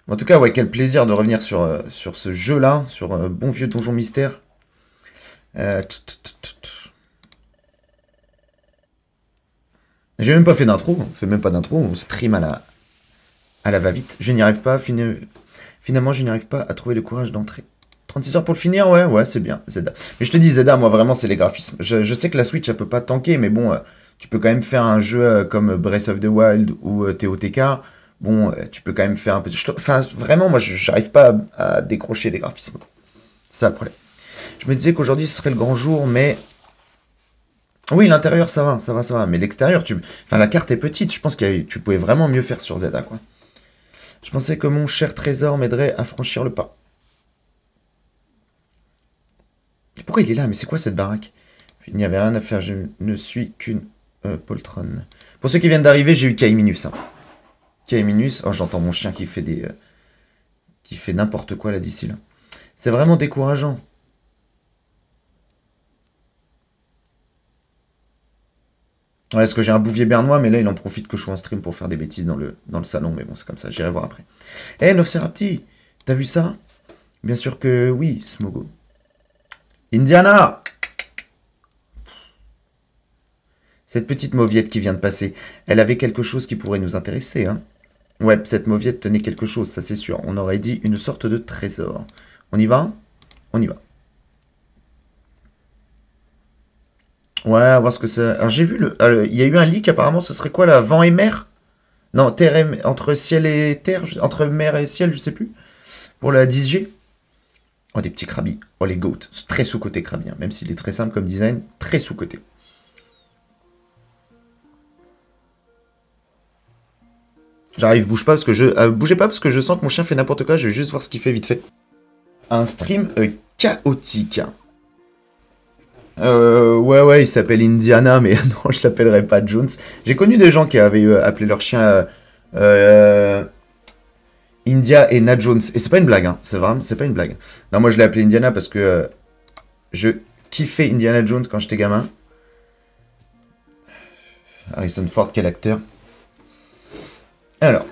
En tout cas, ouais, quel plaisir de revenir sur ce jeu-là, sur bon vieux Donjon Mystère. Euh, tut, tut, tut, tut. J'ai même pas fait d'intro, on fait même pas d'intro, on stream à la va-vite. Je n'y arrive pas, finalement je n'y arrive pas à trouver le courage d'entrer. 36 heures pour le finir, ouais, c'est bien, Zelda. Mais je te dis, Zelda, moi vraiment, c'est les graphismes. Je sais que la Switch, elle peut pas tanker, mais bon, tu peux quand même faire un jeu comme Breath of the Wild ou TOTK. Bon, tu peux quand même faire un peu... Enfin, vraiment, moi, j'arrive pas à décrocher des graphismes. C'est ça le problème. Je me disais qu'aujourd'hui, ce serait le grand jour, mais... Oui, l'intérieur, ça va, ça va, ça va. Mais l'extérieur, enfin, la carte est petite. Je pense que tu pouvais vraiment mieux faire sur Zelda, quoi. Je pensais que mon cher trésor m'aiderait à franchir le pas. Pourquoi il est là? Mais c'est quoi cette baraque? Il n'y avait rien à faire, je ne suis qu'une poltronne. Pour ceux qui viennent d'arriver, j'ai eu Kaiminus. Hein. Kaiminus, oh j'entends mon chien qui fait qui fait n'importe quoi là d'ici là. C'est vraiment décourageant. Ouais, parce que j'ai un bouvier bernois, mais là il en profite que je sois en stream pour faire des bêtises dans le salon, mais bon c'est comme ça, j'irai voir après. Eh hey, Nofserapti, t'as vu ça? Bien sûr que oui, Smogo. Indiana! Cette petite mauviette qui vient de passer, elle avait quelque chose qui pourrait nous intéresser, hein. Ouais, cette mauviette tenait quelque chose, ça c'est sûr. On aurait dit une sorte de trésor. On y va? On y va. Ouais, à voir ce que ça... Alors j'ai vu il y a eu un leak apparemment, ce serait quoi là? Vent et mer? Non, terre et... entre ciel et terre, entre mer et ciel, je sais plus. Pour la 10G. Oh, des petits crabis. Oh, les goats. C'est très sous-côté crabi, hein. Même s'il est très simple comme design, très sous-côté. J'arrive, bouge pas parce que bougez pas parce que je sens que mon chien fait n'importe quoi, je vais juste voir ce qu'il fait vite fait. Un stream chaotique. Ouais, il s'appelle Indiana, mais non, je l'appellerai pas Jones. J'ai connu des gens qui avaient appelé leur chien India et Nat Jones. Et c'est pas une blague, hein. C'est pas une blague. Non, moi je l'ai appelé Indiana parce que je kiffais Indiana Jones quand j'étais gamin. Harrison Ford, quel acteur. Alors,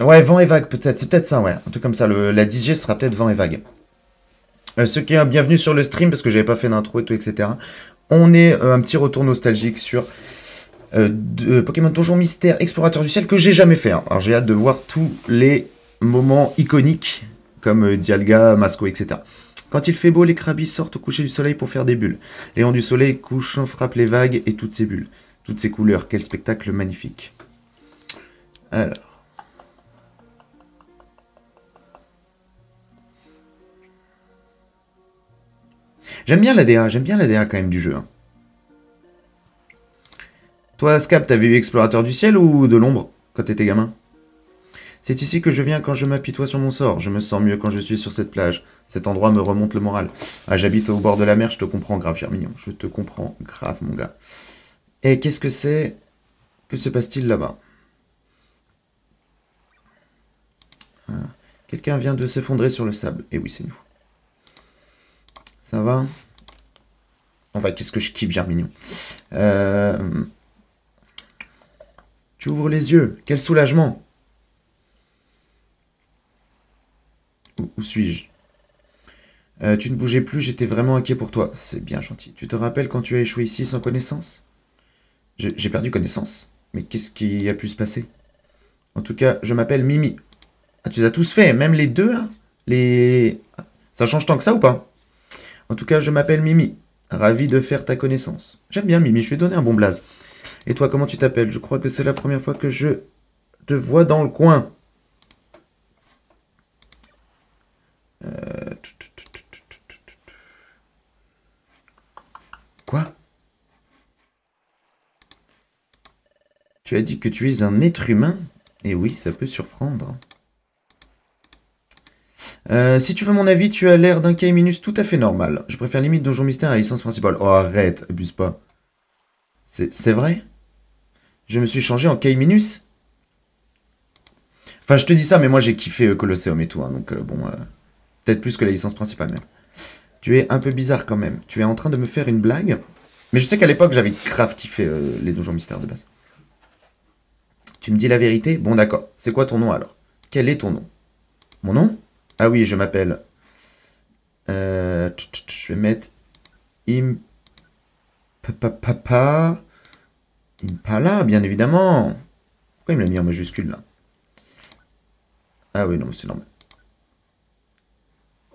ouais, vent et vague peut-être, c'est peut-être ça, ouais. Un truc comme ça, la 10G sera peut-être vent et vague. Ceux qui sont bienvenus sur le stream, parce que j'avais pas fait d'intro et tout, etc. On est un petit retour nostalgique sur Pokémon Donjon Mystère Explorateur du Ciel que j'ai jamais fait. Hein. Alors j'ai hâte de voir tous les moments iconiques comme Dialga, Masco, etc. Quand il fait beau, les crabis sortent au coucher du soleil pour faire des bulles. Les rayons du soleil couchant frappent les vagues et toutes ces bulles. Toutes ces couleurs, quel spectacle magnifique. Alors. J'aime bien l'ADA quand même du jeu. Hein. Toi, Scap, t'avais eu Explorateur du Ciel ou de l'ombre quand t'étais gamin? C'est ici que je viens quand je m'apitoie sur mon sort. Je me sens mieux quand je suis sur cette plage. Cet endroit me remonte le moral. Ah, j'habite au bord de la mer, je te comprends grave, Germignon. Je te comprends grave, mon gars. Et qu'est-ce que c'est? Que se passe-t-il là-bas? Ah. Quelqu'un vient de s'effondrer sur le sable. Et oui, c'est nous. Ça va? Enfin, qu'est-ce que je kiffe, Germignon. Tu ouvres les yeux. Quel soulagement. Où suis-je? Tu ne bougeais plus, j'étais vraiment inquiet pour toi. C'est bien gentil. Tu te rappelles quand tu as échoué ici sans connaissance? J'ai perdu connaissance. Mais qu'est-ce qui a pu se passer? En tout cas, je m'appelle Mimi. Ah, tu les as tous fait, même les deux, là? Ça change tant que ça ou pas? En tout cas, je m'appelle Mimi. Ravi de faire ta connaissance. J'aime bien Mimi, je lui ai donné un bon blaze. Et toi, comment tu t'appelles? Je crois que c'est la première fois que je te vois dans le coin. Quoi? Tu as dit que tu es un être humain? Et oui, ça peut surprendre. Si tu veux mon avis, tu as l'air d'un K-Minus tout à fait normal. Je préfère limite Donjon Mystère à la licence principale. Oh, arrête, abuse pas. C'est vrai? Je me suis changé en K-Minus? Enfin, je te dis ça, mais moi j'ai kiffé Colosseum et tout, hein, donc bon, peut-être plus que la licence principale même. Tu es un peu bizarre quand même. Tu es en train de me faire une blague? Mais je sais qu'à l'époque j'avais grave kiffé les Donjons Mystères de base. Tu me dis la vérité? Bon, d'accord. C'est quoi ton nom alors? Quel est ton nom? Mon nom? Ah oui, je m'appelle... je vais mettre... Papa... Impala, bien évidemment. Pourquoi il me l'a mis en majuscule, là? Ah oui, non, mais c'est normal.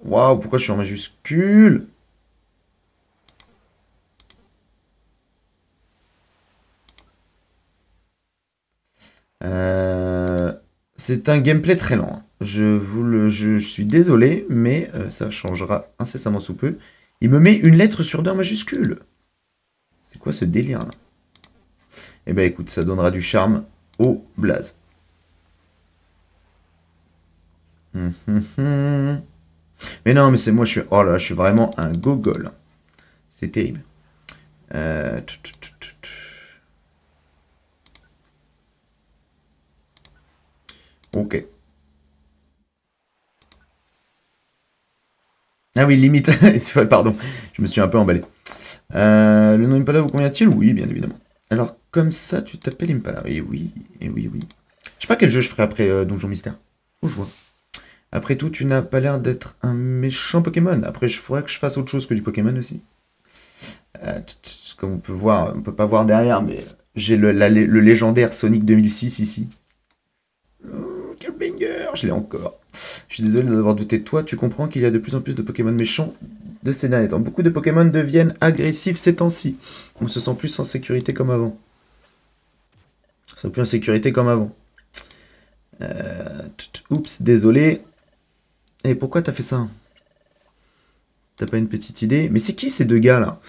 Waouh, pourquoi je suis en majuscule? C'est un gameplay très lent. Je suis désolé, mais ça changera incessamment sous peu. Il me met une lettre sur deux en majuscule. C'est quoi ce délire là? Eh ben écoute, ça donnera du charme au blaze. Mais non, mais c'est moi, je suis... Oh là, je suis vraiment un gogol. C'est terrible. Euh... Ok. Ah oui, limite. Pardon, je me suis un peu emballé. Le nom Impala vous convient-il? Oui, bien évidemment. Alors, comme ça, tu t'appelles Impala. Et oui, et oui, oui. Je sais pas quel jeu je ferai après Donjon Mystère. Faut que je vois. Après tout, tu n'as pas l'air d'être un méchant Pokémon. Après, je ferais que je fasse autre chose que du Pokémon aussi. Comme on peut voir, on peut pas voir derrière, mais j'ai le légendaire Sonic 2006 ici. Oh, quel banger! Je l'ai encore. Je suis désolé d'avoir douté de toi. Tu comprends qu'il y a de plus en plus de Pokémon méchants de ces derniers temps. Beaucoup de Pokémon deviennent agressifs ces temps-ci. On se sent plus en sécurité comme avant. On se sent plus en sécurité comme avant. Oups, désolé. Et pourquoi t'as fait ça? T'as pas une petite idée? Mais c'est qui ces deux gars là?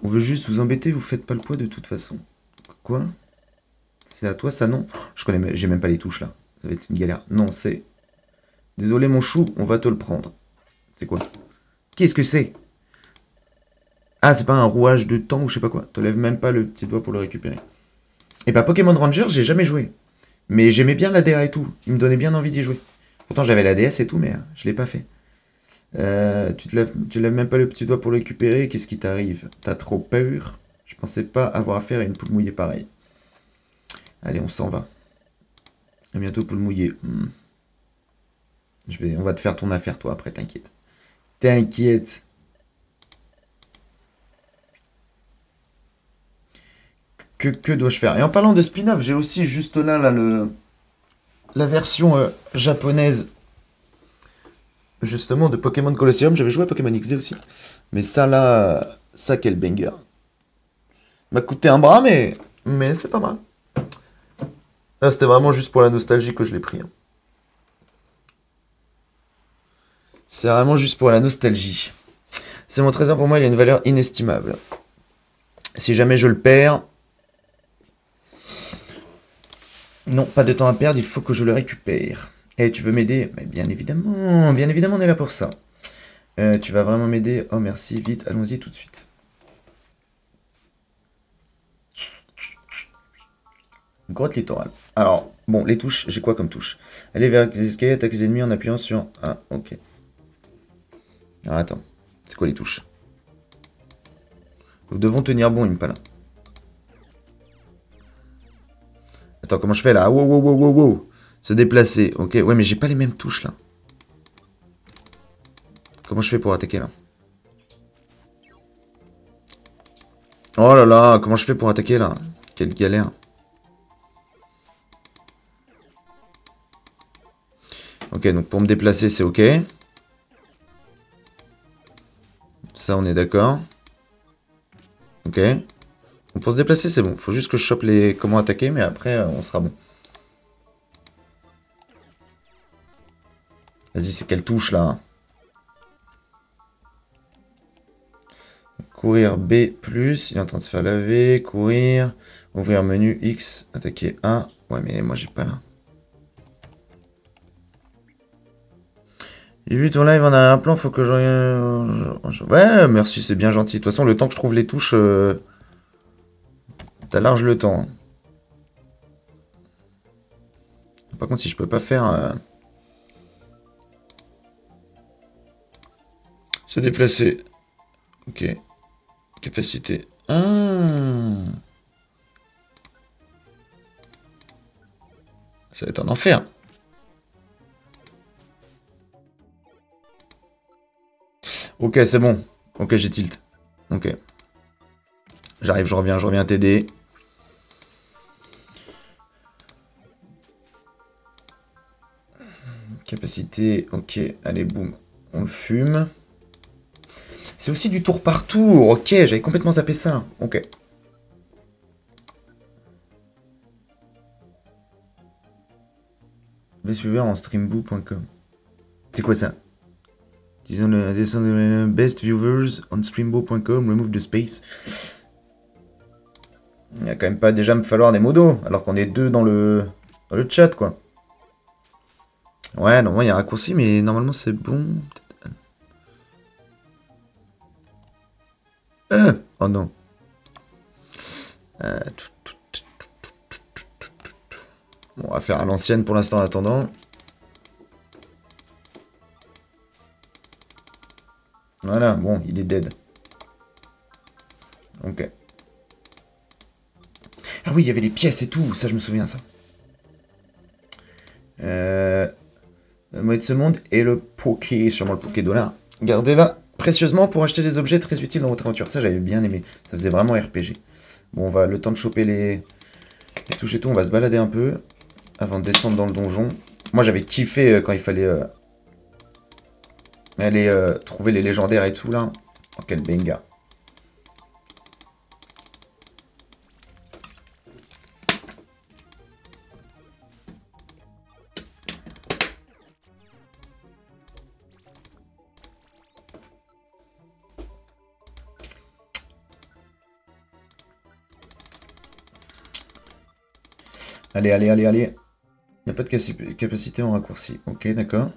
On veut juste vous embêter, vous faites pas le poids de toute façon. Quoi? C'est à toi ça non? Je connais, j'ai même pas les touches là. Ça va être une galère. Non, c'est... Désolé mon chou, on va te le prendre. C'est quoi? Qu'est-ce que c'est? Ah, c'est pas un rouage de temps ou je sais pas quoi. Te lève même pas le petit doigt pour le récupérer. Et bah Pokémon Ranger, j'ai jamais joué. Mais j'aimais bien la DA et tout. Il me donnait bien envie d'y jouer. Pourtant j'avais la DS et tout, mais je l'ai pas fait. Tu lèves même pas le petit doigt pour le récupérer. Qu'est-ce qui t'arrive? T'as trop peur? Je pensais pas avoir affaire à une poule mouillée pareille. Allez, on s'en va. À bientôt, poule mouillée. On va te faire ton affaire, toi, après, t'inquiète. T'inquiète. Que dois-je faire? Et en parlant de spin-off, j'ai aussi juste là, la version japonaise, justement, de Pokémon Colosseum. J'avais joué à Pokémon XD aussi. Mais ça, là, ça, quel banger. M'a coûté un bras, mais c'est pas mal. Là, c'était vraiment juste pour la nostalgie que je l'ai pris. Hein. C'est vraiment juste pour la nostalgie. C'est mon trésor, pour moi, il a une valeur inestimable. Si jamais je le perds... Non, pas de temps à perdre, il faut que je le récupère. Et tu veux m'aider? Bien évidemment, on est là pour ça. Tu vas vraiment m'aider? Oh merci, vite, allons-y tout de suite. Grotte littorale. Alors, bon, les touches, j'ai quoi comme touche? Aller vers les escaliers, attaque les ennemis en appuyant sur... Ah, ok. Alors attends, c'est quoi les touches? Nous devons tenir bon, Impala. Attends, comment je fais là? Wow, wow, wow, wow, wow. Se déplacer, ok. Ouais, mais j'ai pas les mêmes touches là. Comment je fais pour attaquer là? Oh là là, comment je fais pour attaquer là? Quelle galère. Ok, donc pour me déplacer, c'est ok. Ça, on est d'accord. Ok. Donc pour se déplacer, c'est bon. Faut juste que je chope les... comment attaquer, mais après, on sera bon. Vas-y, c'est quelle touche là? Courir B+, il est en train de se faire laver. Courir, ouvrir menu X, attaquer A. Ouais, mais moi, j'ai pas là. J'ai vu ton live en arrière-plan, faut que je... Ouais, merci, c'est bien gentil. De toute façon, le temps que je trouve les touches, t'as large le temps. Par contre, si je peux pas faire... Se déplacer. Ok. Capacité. Ah. Ça va être un enfer. Ok, c'est bon. Ok, j'ai tilt. Ok. J'arrive, je reviens t'aider. Capacité, ok. Allez, boum. On le fume. C'est aussi du tour par tour. Ok, j'avais complètement zappé ça. Ok. Suiveur en streamboo.com. C'est quoi ça? Disons le best viewers on streambo.com, remove the space. Il va quand même pas déjà me falloir des modos, alors qu'on est deux dans le chat, quoi. Ouais, normalement il y a un raccourci, mais normalement c'est bon. Oh non. Bon, on va faire à l'ancienne pour l'instant en attendant. Voilà, bon, il est dead. Ok. Ah oui, il y avait les pièces et tout, ça je me souviens, ça. La monnaie de ce monde et le poké, sûrement le poké dollar. Gardez-la précieusement pour acheter des objets très utiles dans votre aventure. Ça, j'avais bien aimé. Ça faisait vraiment RPG. Bon, on va le temps de choper les touches et tout. On va se balader un peu avant de descendre dans le donjon. Moi, j'avais kiffé quand il fallait aller trouver les légendaires et tout, là. Oh, quel benga. Allez, allez, allez, allez. Il n'y a pas de capacité en raccourci. Ok, d'accord.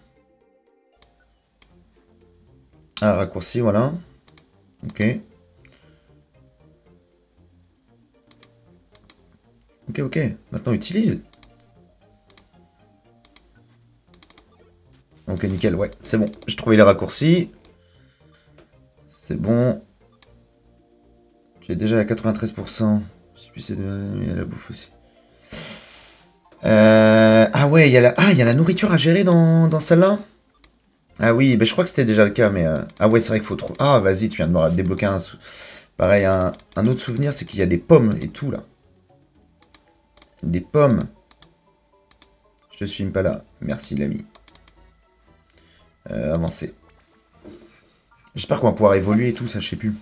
Ah, raccourci, voilà. Ok. Ok, ok. Maintenant, utilise. Ok, nickel, ouais. C'est bon. J'ai trouvé les raccourcis. C'est bon. Tu es déjà à 93%. Je sais plus, c'est il y a la bouffe aussi. Ah ouais, il y a la nourriture à gérer dans celle-là. Ah oui, ben je crois que c'était déjà le cas, mais... Ah ouais, c'est vrai qu'il faut trop... Ah, vas-y, tu viens de me débloquer un... Pareil, un autre souvenir, c'est qu'il y a des pommes et tout, là. Des pommes. Je te suis pas là. Merci, l'ami. Avancer. J'espère qu'on va pouvoir évoluer et tout, ça, je sais plus.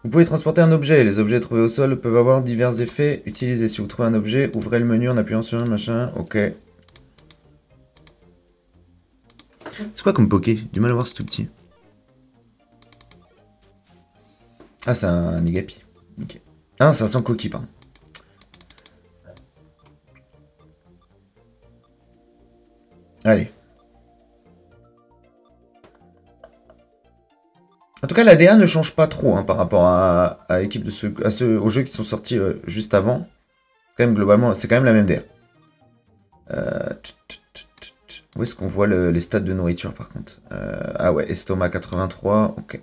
Vous pouvez transporter un objet. Les objets trouvés au sol peuvent avoir divers effets. Utilisez. Si vous trouvez un objet, ouvrez le menu en appuyant sur un machin. Ok. C'est quoi comme poké? Du mal à voir, c'est tout petit. Ah, c'est un Negapi. Ok. Ah, c'est un sans coquille, pardon. Allez. En tout cas, l'ADA ne change pas trop hein, par rapport à l'équipe de aux jeux qui sont sortis juste avant. Quand même, globalement, c'est quand même la même DA. Où est-ce qu'on voit les stats de nourriture par contre? Ah ouais, estomac 83, ok.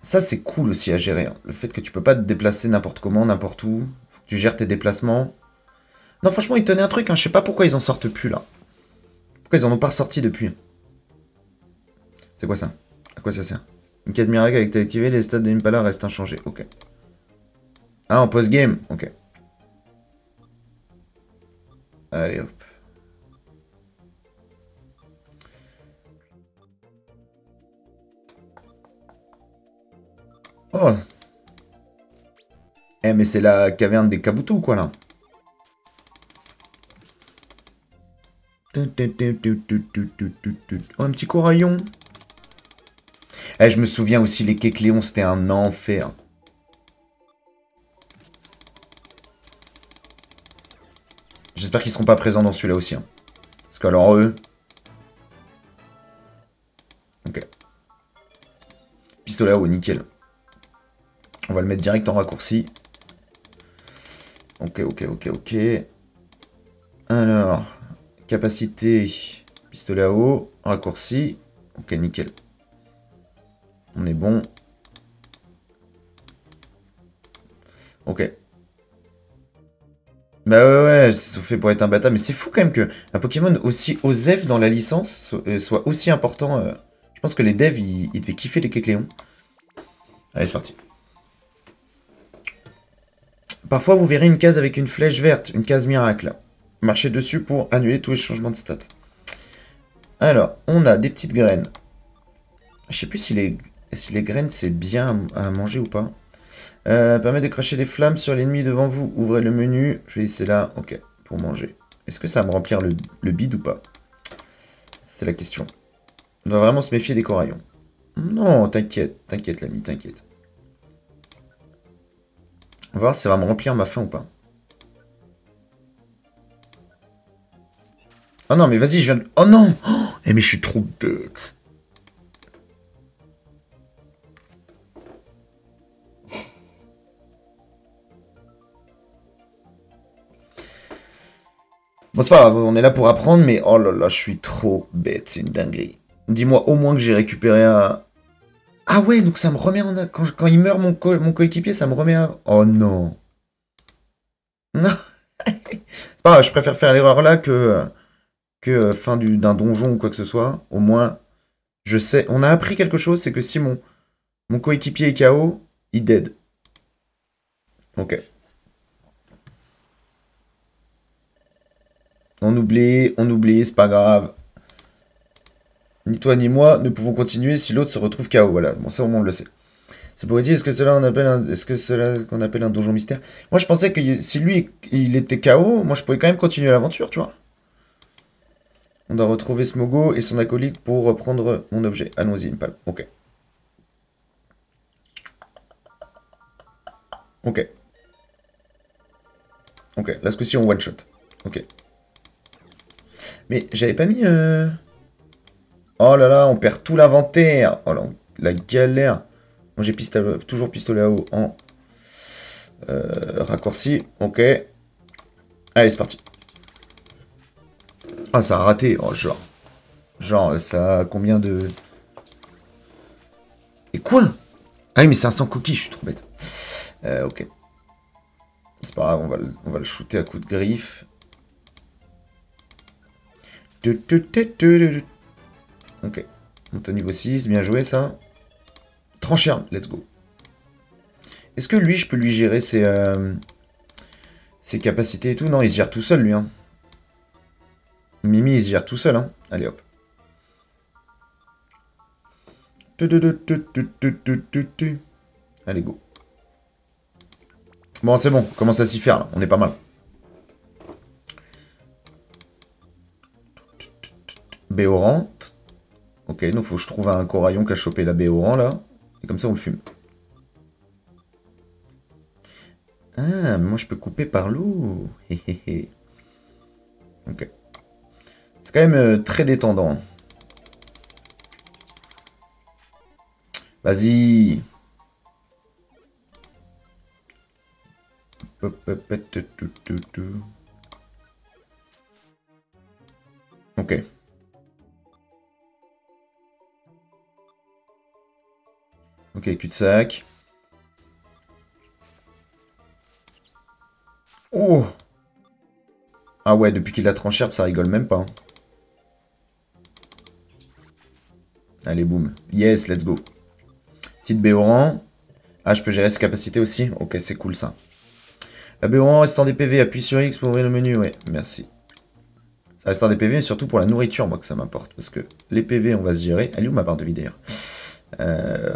Ça c'est cool aussi à gérer, hein. Le fait que tu peux pas te déplacer n'importe comment, n'importe où. Faut que tu gères tes déplacements. Non franchement ils tenaient un truc, hein. Je sais pas pourquoi ils en sortent plus là. Pourquoi ils en ont pas ressorti depuis? C'est quoi ça? À quoi ça sert? Une case miracle avec activé, les stats de Impala restent inchangés, ok. Ah en post-game, ok. Allez hop. Oh. Eh mais c'est la caverne des Kabuto quoi là. Oh, un petit coraillon. Eh, je me souviens aussi, les Kekléons, c'était un enfer. J'espère qu'ils seront pas présents dans celui-là aussi. Hein. Parce que alors eux... Ok. Pistolet à eau, nickel. On va le mettre direct en raccourci. Ok, ok, ok, ok. Alors, capacité, pistolet à eau, raccourci. Ok, nickel. On est bon. Ok. Bah ouais, ouais, c'est fait pour être un bâtard. Mais c'est fou quand même que un Pokémon aussi osef dans la licence soit aussi important. Je pense que les devs, ils devaient kiffer les Kecléons. Allez, c'est parti. Parfois, vous verrez une case avec une flèche verte, une case miracle. Marchez dessus pour annuler tous les changements de stats. Alors, on a des petites graines. Je sais plus si les graines, c'est bien à manger ou pas. Permet de cracher des flammes sur l'ennemi devant vous. Ouvrez le menu. Je vais laisser là. Ok, pour manger. Est-ce que ça va me remplir le bide ou pas? C'est la question. On doit vraiment se méfier des coraillons. Non, t'inquiète. T'inquiète, l'ami, t'inquiète. On va voir si ça va me remplir ma faim ou pas. Oh non, mais vas-y, je viens de... Oh non! Oh, mais je suis trop bête. Bon, c'est pas grave, on est là pour apprendre, mais oh là là, je suis trop bête, c'est une dinguerie. Dis-moi au moins que j'ai récupéré un... Ah ouais, donc ça me remet en... Quand il meurt, mon coéquipier, ça me remet un... Oh non. Non. C'est pas grave, je préfère faire l'erreur là que fin d'un donjon ou quoi que ce soit. Au moins, je sais... On a appris quelque chose, c'est que si mon coéquipier est KO, il dead. Ok. On oublie, c'est pas grave. Ni toi ni moi ne pouvons continuer si l'autre se retrouve KO. Voilà, bon ça au moins on le sait. C'est pour dire, est-ce que cela qu'on appelle un donjon mystère? Moi je pensais que si lui il était KO, moi je pouvais quand même continuer l'aventure, tu vois. On doit retrouver Smogo et son acolyte pour reprendre mon objet. Allons-y, Impal. Ok. Ok. Ok, là ce coup-ci on one shot. Ok. Mais j'avais pas mis... Oh là là, on perd tout l'inventaire. Oh là, la galère. Moi j'ai toujours pistolet à eau en raccourci. Ok. Allez, c'est parti. Ah, ça a raté. Oh, genre. Genre, ça a combien de... Et quoi? Ah oui, mais c'est un sans cookie, je suis trop bête. Ok. C'est pas grave, on va le shooter à coups de griffe. Ok. Monte au niveau 6, bien joué ça. Tranchère, let's go. Est-ce que lui, je peux lui gérer ses capacités et tout? Non, il se gère tout seul, lui. Hein. Mimi, il se gère tout seul. Hein. Allez, hop. Allez, go. Bon, c'est bon, on commence à s'y faire, là. On est pas mal. Béoran. Ok, donc faut que je trouve un coraillon qui a chopé la Béoran, là. Et comme ça, on le fume. Ah, mais moi, je peux couper par l'eau. Ok. C'est quand même très détendant. Hein. Vas-y. Ok. Ok, cul-de-sac. Oh! Ah ouais, depuis qu'il a tranché, ça rigole même pas. Hein. Allez, boum. Yes, let's go. Petite Béoran. Ah, je peux gérer ses capacités aussi? Ok, c'est cool ça. La Béoran restant des PV, appuie sur X pour ouvrir le menu, ouais, merci. Ça reste des PV, mais surtout pour la nourriture, moi, que ça m'importe. Parce que les PV, on va se gérer. Elle est où ma barre de vie d'ailleurs?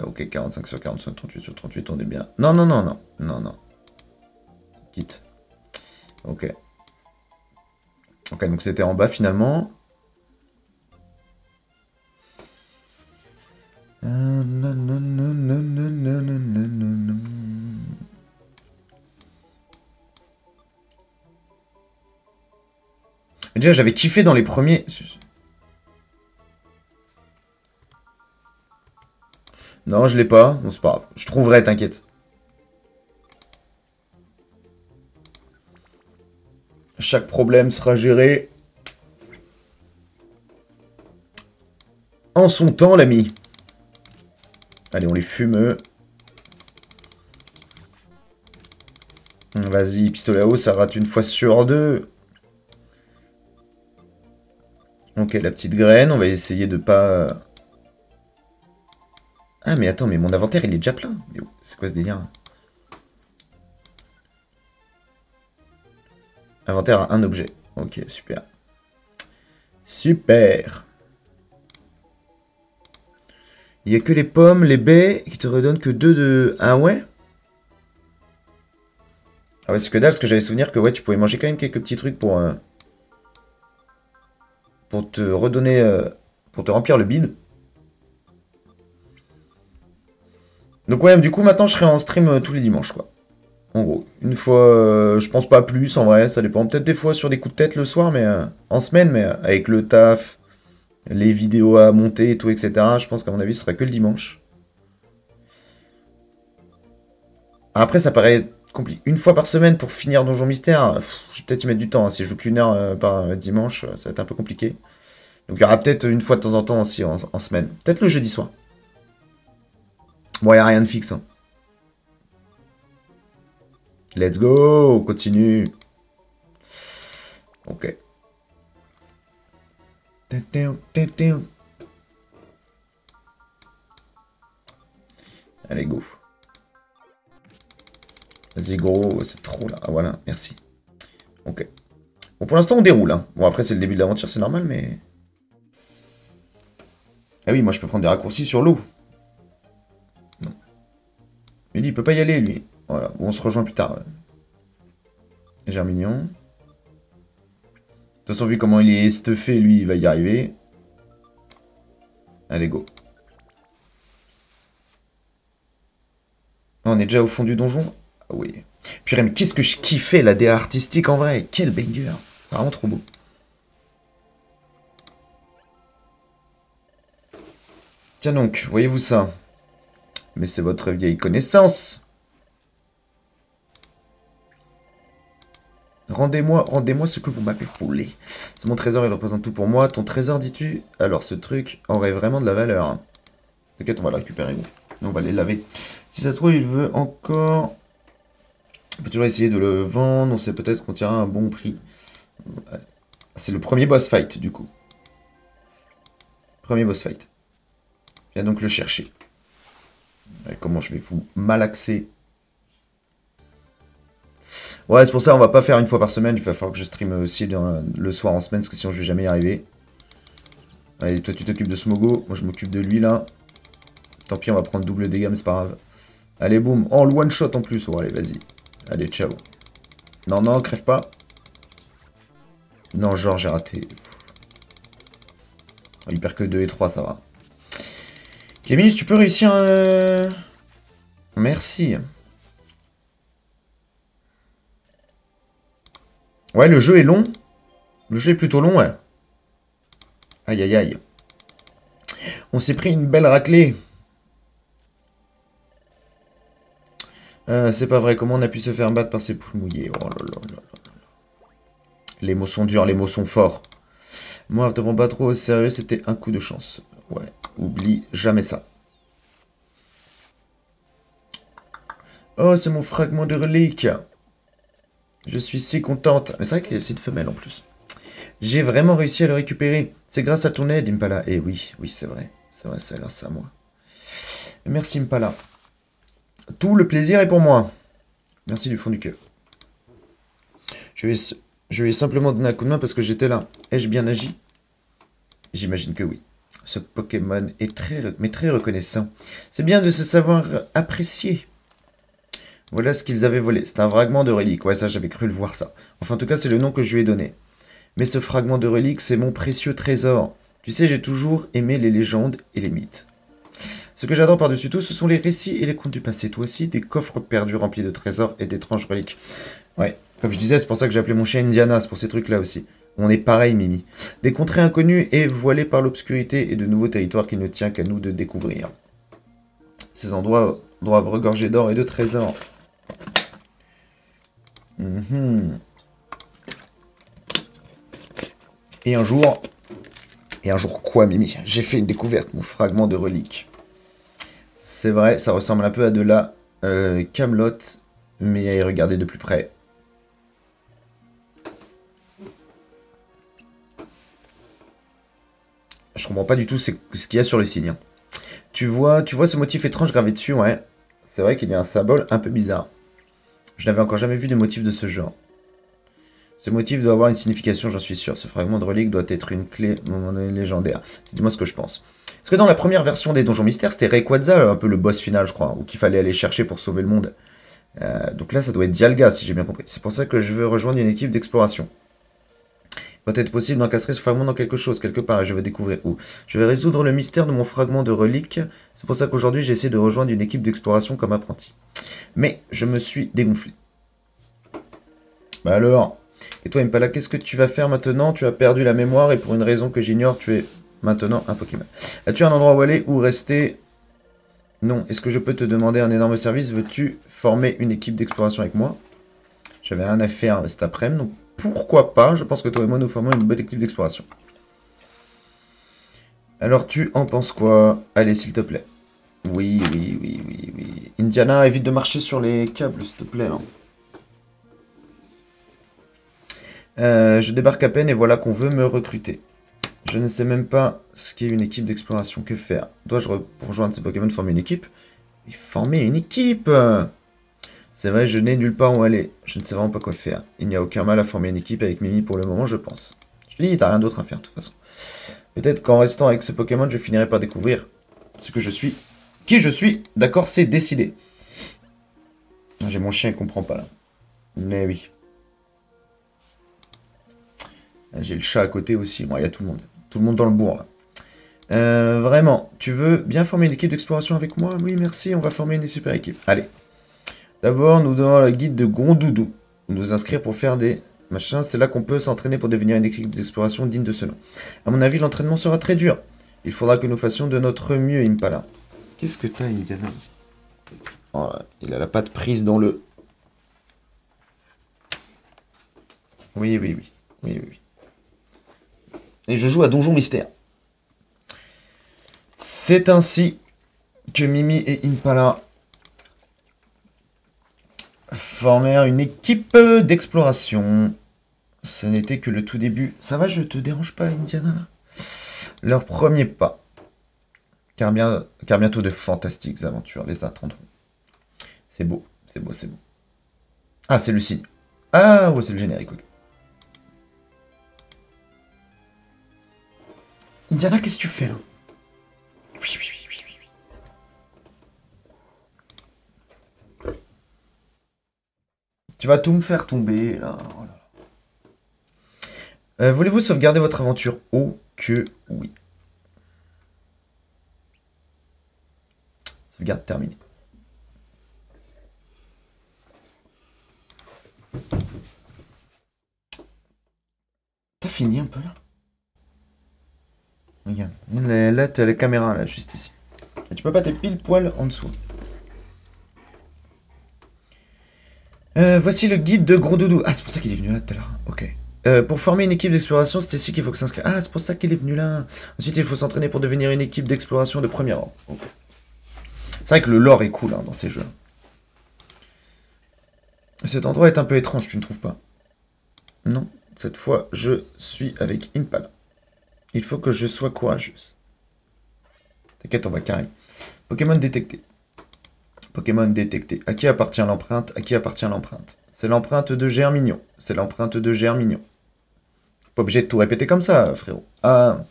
Ok, 45 sur 45, 38 sur 38, on est bien. Non, non, non, non. Non, non. Quitte. Ok. Ok, donc c'était en bas finalement. Mais déjà, j'avais kiffé dans les premiers. Non, je l'ai pas. Bon, c'est pas grave. Je trouverai, t'inquiète. Chaque problème sera géré en son temps, l'ami. Allez, on les fume. Vas-y, pistolet à eau, ça rate une fois sur deux. Ok, la petite graine, on va essayer de pas... Ah, mais attends, mais mon inventaire, il est déjà plein. C'est quoi ce délire? Inventaire à un objet. Ok, super. Super. Il n'y a que les pommes, les baies, qui te redonnent que 2 de... Ah ouais? Ah ouais, c'est que dalle, parce que j'avais souvenir que ouais, tu pouvais manger quand même quelques petits trucs pour te redonner... pour te remplir le bide. Donc ouais, du coup, maintenant, je serai en stream tous les dimanches, quoi. En gros, une fois, je pense pas plus, en vrai, ça dépend. Peut-être des fois sur des coups de tête le soir, mais en semaine, mais avec le taf, les vidéos à monter et tout, etc., je pense qu'à mon avis, ce sera que le dimanche. Après, ça paraît compliqué. Une fois par semaine pour finir Donjon Mystère, je vais peut-être y mettre du temps, hein. Si je joue qu'une heure par dimanche, ça va être un peu compliqué. Donc il y aura peut-être une fois de temps en temps aussi en semaine. Peut-être le jeudi soir. Bon, il n'y a rien de fixe, hein. Let's go, on continue. Ok. Allez, go. Vas-y, gros, c'est trop là. Ah, voilà, merci. Ok. Bon, pour l'instant, on déroule, hein. Bon, après, c'est le début de l'aventure, c'est normal, mais... Ah oui, moi, je peux prendre des raccourcis sur l'eau. Non. Mais lui, il peut pas y aller, lui. Voilà, bon, on se rejoint plus tard. Germignon. De toute façon, vu comment il est stuffé, lui, il va y arriver. Allez, go. On est déjà au fond du donjon? Ah oui. Purée, mais qu'est-ce que je kiffais la DA artistique en vrai. Quel banger. C'est vraiment trop beau. Tiens donc, voyez-vous ça? Mais c'est votre vieille connaissance. Rendez-moi ce que vous m'avez volé. C'est mon trésor, il représente tout pour moi. Ton trésor, dis-tu? Alors, ce truc aurait vraiment de la valeur. T'inquiète, on va le récupérer, gros. On va les laver. Si ça se trouve, il veut encore... On peut toujours essayer de le vendre. On sait peut-être qu'on tirera un bon prix. C'est le premier boss fight, du coup. Premier boss fight. Viens donc le chercher. Comment je vais vous malaxer. Ouais, c'est pour ça on va pas faire une fois par semaine. Il va falloir que je stream aussi le soir en semaine, parce que sinon je vais jamais y arriver. Allez, toi tu t'occupes de Smogo. Moi je m'occupe de lui là. Tant pis, on va prendre double dégâts, mais c'est pas grave. Allez, boum. Oh, le one shot en plus. Oh, allez, vas-y. Allez, ciao. Non, non, crève pas. Non, genre, j'ai raté. Il perd que 2 et 3, ça va. Kémis, tu peux réussir Merci. Ouais, le jeu est long. Le jeu est plutôt long, ouais. Aïe, aïe, aïe. On s'est pris une belle raclée. C'est pas vrai, comment on a pu se faire battre par ces poules mouillées? Oh là là là là là. Les mots sont durs, les mots sont forts. Moi, ne te prends pas trop au sérieux, c'était un coup de chance. Ouais, oublie jamais ça. Oh, c'est mon fragment de relique. Je suis si contente. Mais c'est vrai que c'est une femelle en plus. J'ai vraiment réussi à le récupérer. C'est grâce à ton aide, Impala. Eh oui, oui, c'est vrai. C'est vrai, c'est grâce à moi. Merci, Impala. Tout le plaisir est pour moi. Merci du fond du cœur. Je vais simplement donner un coup de main parce que j'étais là. Ai-je bien agi? J'imagine que oui. Ce Pokémon est très reconnaissant. C'est bien de se savoir apprécier. Voilà ce qu'ils avaient volé. C'est un fragment de relique. Ouais, ça, j'avais cru le voir ça. Enfin, en tout cas, c'est le nom que je lui ai donné. Mais ce fragment de relique, c'est mon précieux trésor. Tu sais, j'ai toujours aimé les légendes et les mythes. Ce que j'adore par-dessus tout, ce sont les récits et les contes du passé. Toi aussi, des coffres perdus remplis de trésors et d'étranges reliques. Ouais, comme je disais, c'est pour ça que j'ai appelé mon chien Indiana, c'est pour ces trucs-là aussi. On est pareil, Mimi. Des contrées inconnues et voilées par l'obscurité et de nouveaux territoires qu'il ne tient qu'à nous de découvrir. Ces endroits doivent regorger d'or et de trésors. Et un jour quoi, Mimi? J'ai fait une découverte, mon fragment de relique. C'est vrai, ça ressemble un peu à de la Camelot. mais regardez de plus près. Je comprends pas du tout ce qu'il y a sur le signe. Hein. Tu vois ce motif étrange gravé dessus, ouais. C'est vrai qu'il y a un symbole un peu bizarre. Je n'avais encore jamais vu de motif de ce genre. Ce motif doit avoir une signification, j'en suis sûr. Ce fragment de relique doit être une clé légendaire. Dis-moi ce que je pense. Parce que dans la première version des Donjons Mystères, c'était Rayquaza, un peu le boss final, je crois, ou qu'il fallait aller chercher pour sauver le monde. Donc là, ça doit être Dialga, si j'ai bien compris. C'est pour ça que je veux rejoindre une équipe d'exploration. Il doit être possible d'encastrer ce fragment dans quelque chose, quelque part, et je vais découvrir où. Je vais résoudre le mystère de mon fragment de relique. C'est pour ça qu'aujourd'hui, j'ai essayé de rejoindre une équipe d'exploration comme apprenti. Mais je me suis dégonflé. Bah alors. Et toi, Impala, qu'est-ce que tu vas faire maintenant? Tu as perdu la mémoire et pour une raison que j'ignore, tu es maintenant un Pokémon. As-tu un endroit où aller ou rester? Non. Est-ce que je peux te demander un énorme service? Veux-tu former une équipe d'exploration avec moi? J'avais rien à faire cet après-midi, donc pourquoi pas? Je pense que toi et moi, nous formons une bonne équipe d'exploration. Alors, tu en penses quoi? Allez, s'il te plaît. Oui. Indiana, évite de marcher sur les câbles, s'il te plaît. Là. Je débarque à peine et voilà qu'on veut me recruter. Je ne sais même pas ce qu'est une équipe d'exploration. Que faire? Dois-je rejoindre ces Pokémon, former une équipe? Et former une équipe? C'est vrai, je n'ai nulle part où aller. Je ne sais vraiment pas quoi faire. Il n'y a aucun mal à former une équipe avec Mimi pour le moment, je pense. Je te dis, t'as rien d'autre à faire de toute façon. Peut-être qu'en restant avec ce Pokémon, je finirai par découvrir ce que je suis. Qui je suis? D'accord, c'est décidé. J'ai mon chien, il comprend pas là. Mais oui. J'ai le chat à côté aussi. Bon, il y a tout le monde. Tout le monde dans le bourg là. Vraiment, tu veux bien former une équipe d'exploration avec moi? Oui, merci, on va former une super équipe. Allez. D'abord, nous donnons la guide de Grondoudou. Nous inscrire pour faire des machins. C'est là qu'on peut s'entraîner pour devenir une équipe d'exploration digne de ce nom. À mon avis, l'entraînement sera très dur. Il faudra que nous fassions de notre mieux, Impala. Qu'est-ce que t'as, Indiana? Oh, il a la patte prise dans le... Oui. Et je joue à Donjon Mystère. C'est ainsi que Mimi et Impala formèrent une équipe d'exploration. Ce n'était que le tout début. Ça va, je te dérange pas, Indiana, là? Leur premier pas. Car bientôt de fantastiques aventures les attendront. C'est beau. Ah, c'est le signe. Ah, ouais, c'est le générique, ok. Indiana, qu'est-ce que tu fais, là? Oui. Tu vas tout me faire tomber, là. Voilà. Voulez-vous sauvegarder votre aventure? Oh que oui. Sauvegarde terminée. T'as fini un peu, là? Regarde. Là, t'as la caméra, là, juste ici. Et tu peux pas, t'es pile poil en dessous. Voici le guide de Grondoudou. Ah, c'est pour ça qu'il est venu là tout à l'heure. Ok. Pour former une équipe d'exploration, c'est ici qu'il faut que s'inscrire. Ah, c'est pour ça qu'il est venu là. Ensuite, il faut s'entraîner pour devenir une équipe d'exploration de premier rang. Okay. C'est vrai que le lore est cool hein, dans ces jeux. Cet endroit est un peu étrange, tu ne trouves pas? Non. Cette fois, je suis avec Impala. Il faut que je sois courageuse. T'inquiète, on va carrer. Pokémon détecté. Pokémon détecté. À qui appartient l'empreinte? À qui appartient l'empreinte? C'est l'empreinte de Germignon. C'est l'empreinte de Germignon. Pas obligé de tout répéter comme ça, frérot. Ah.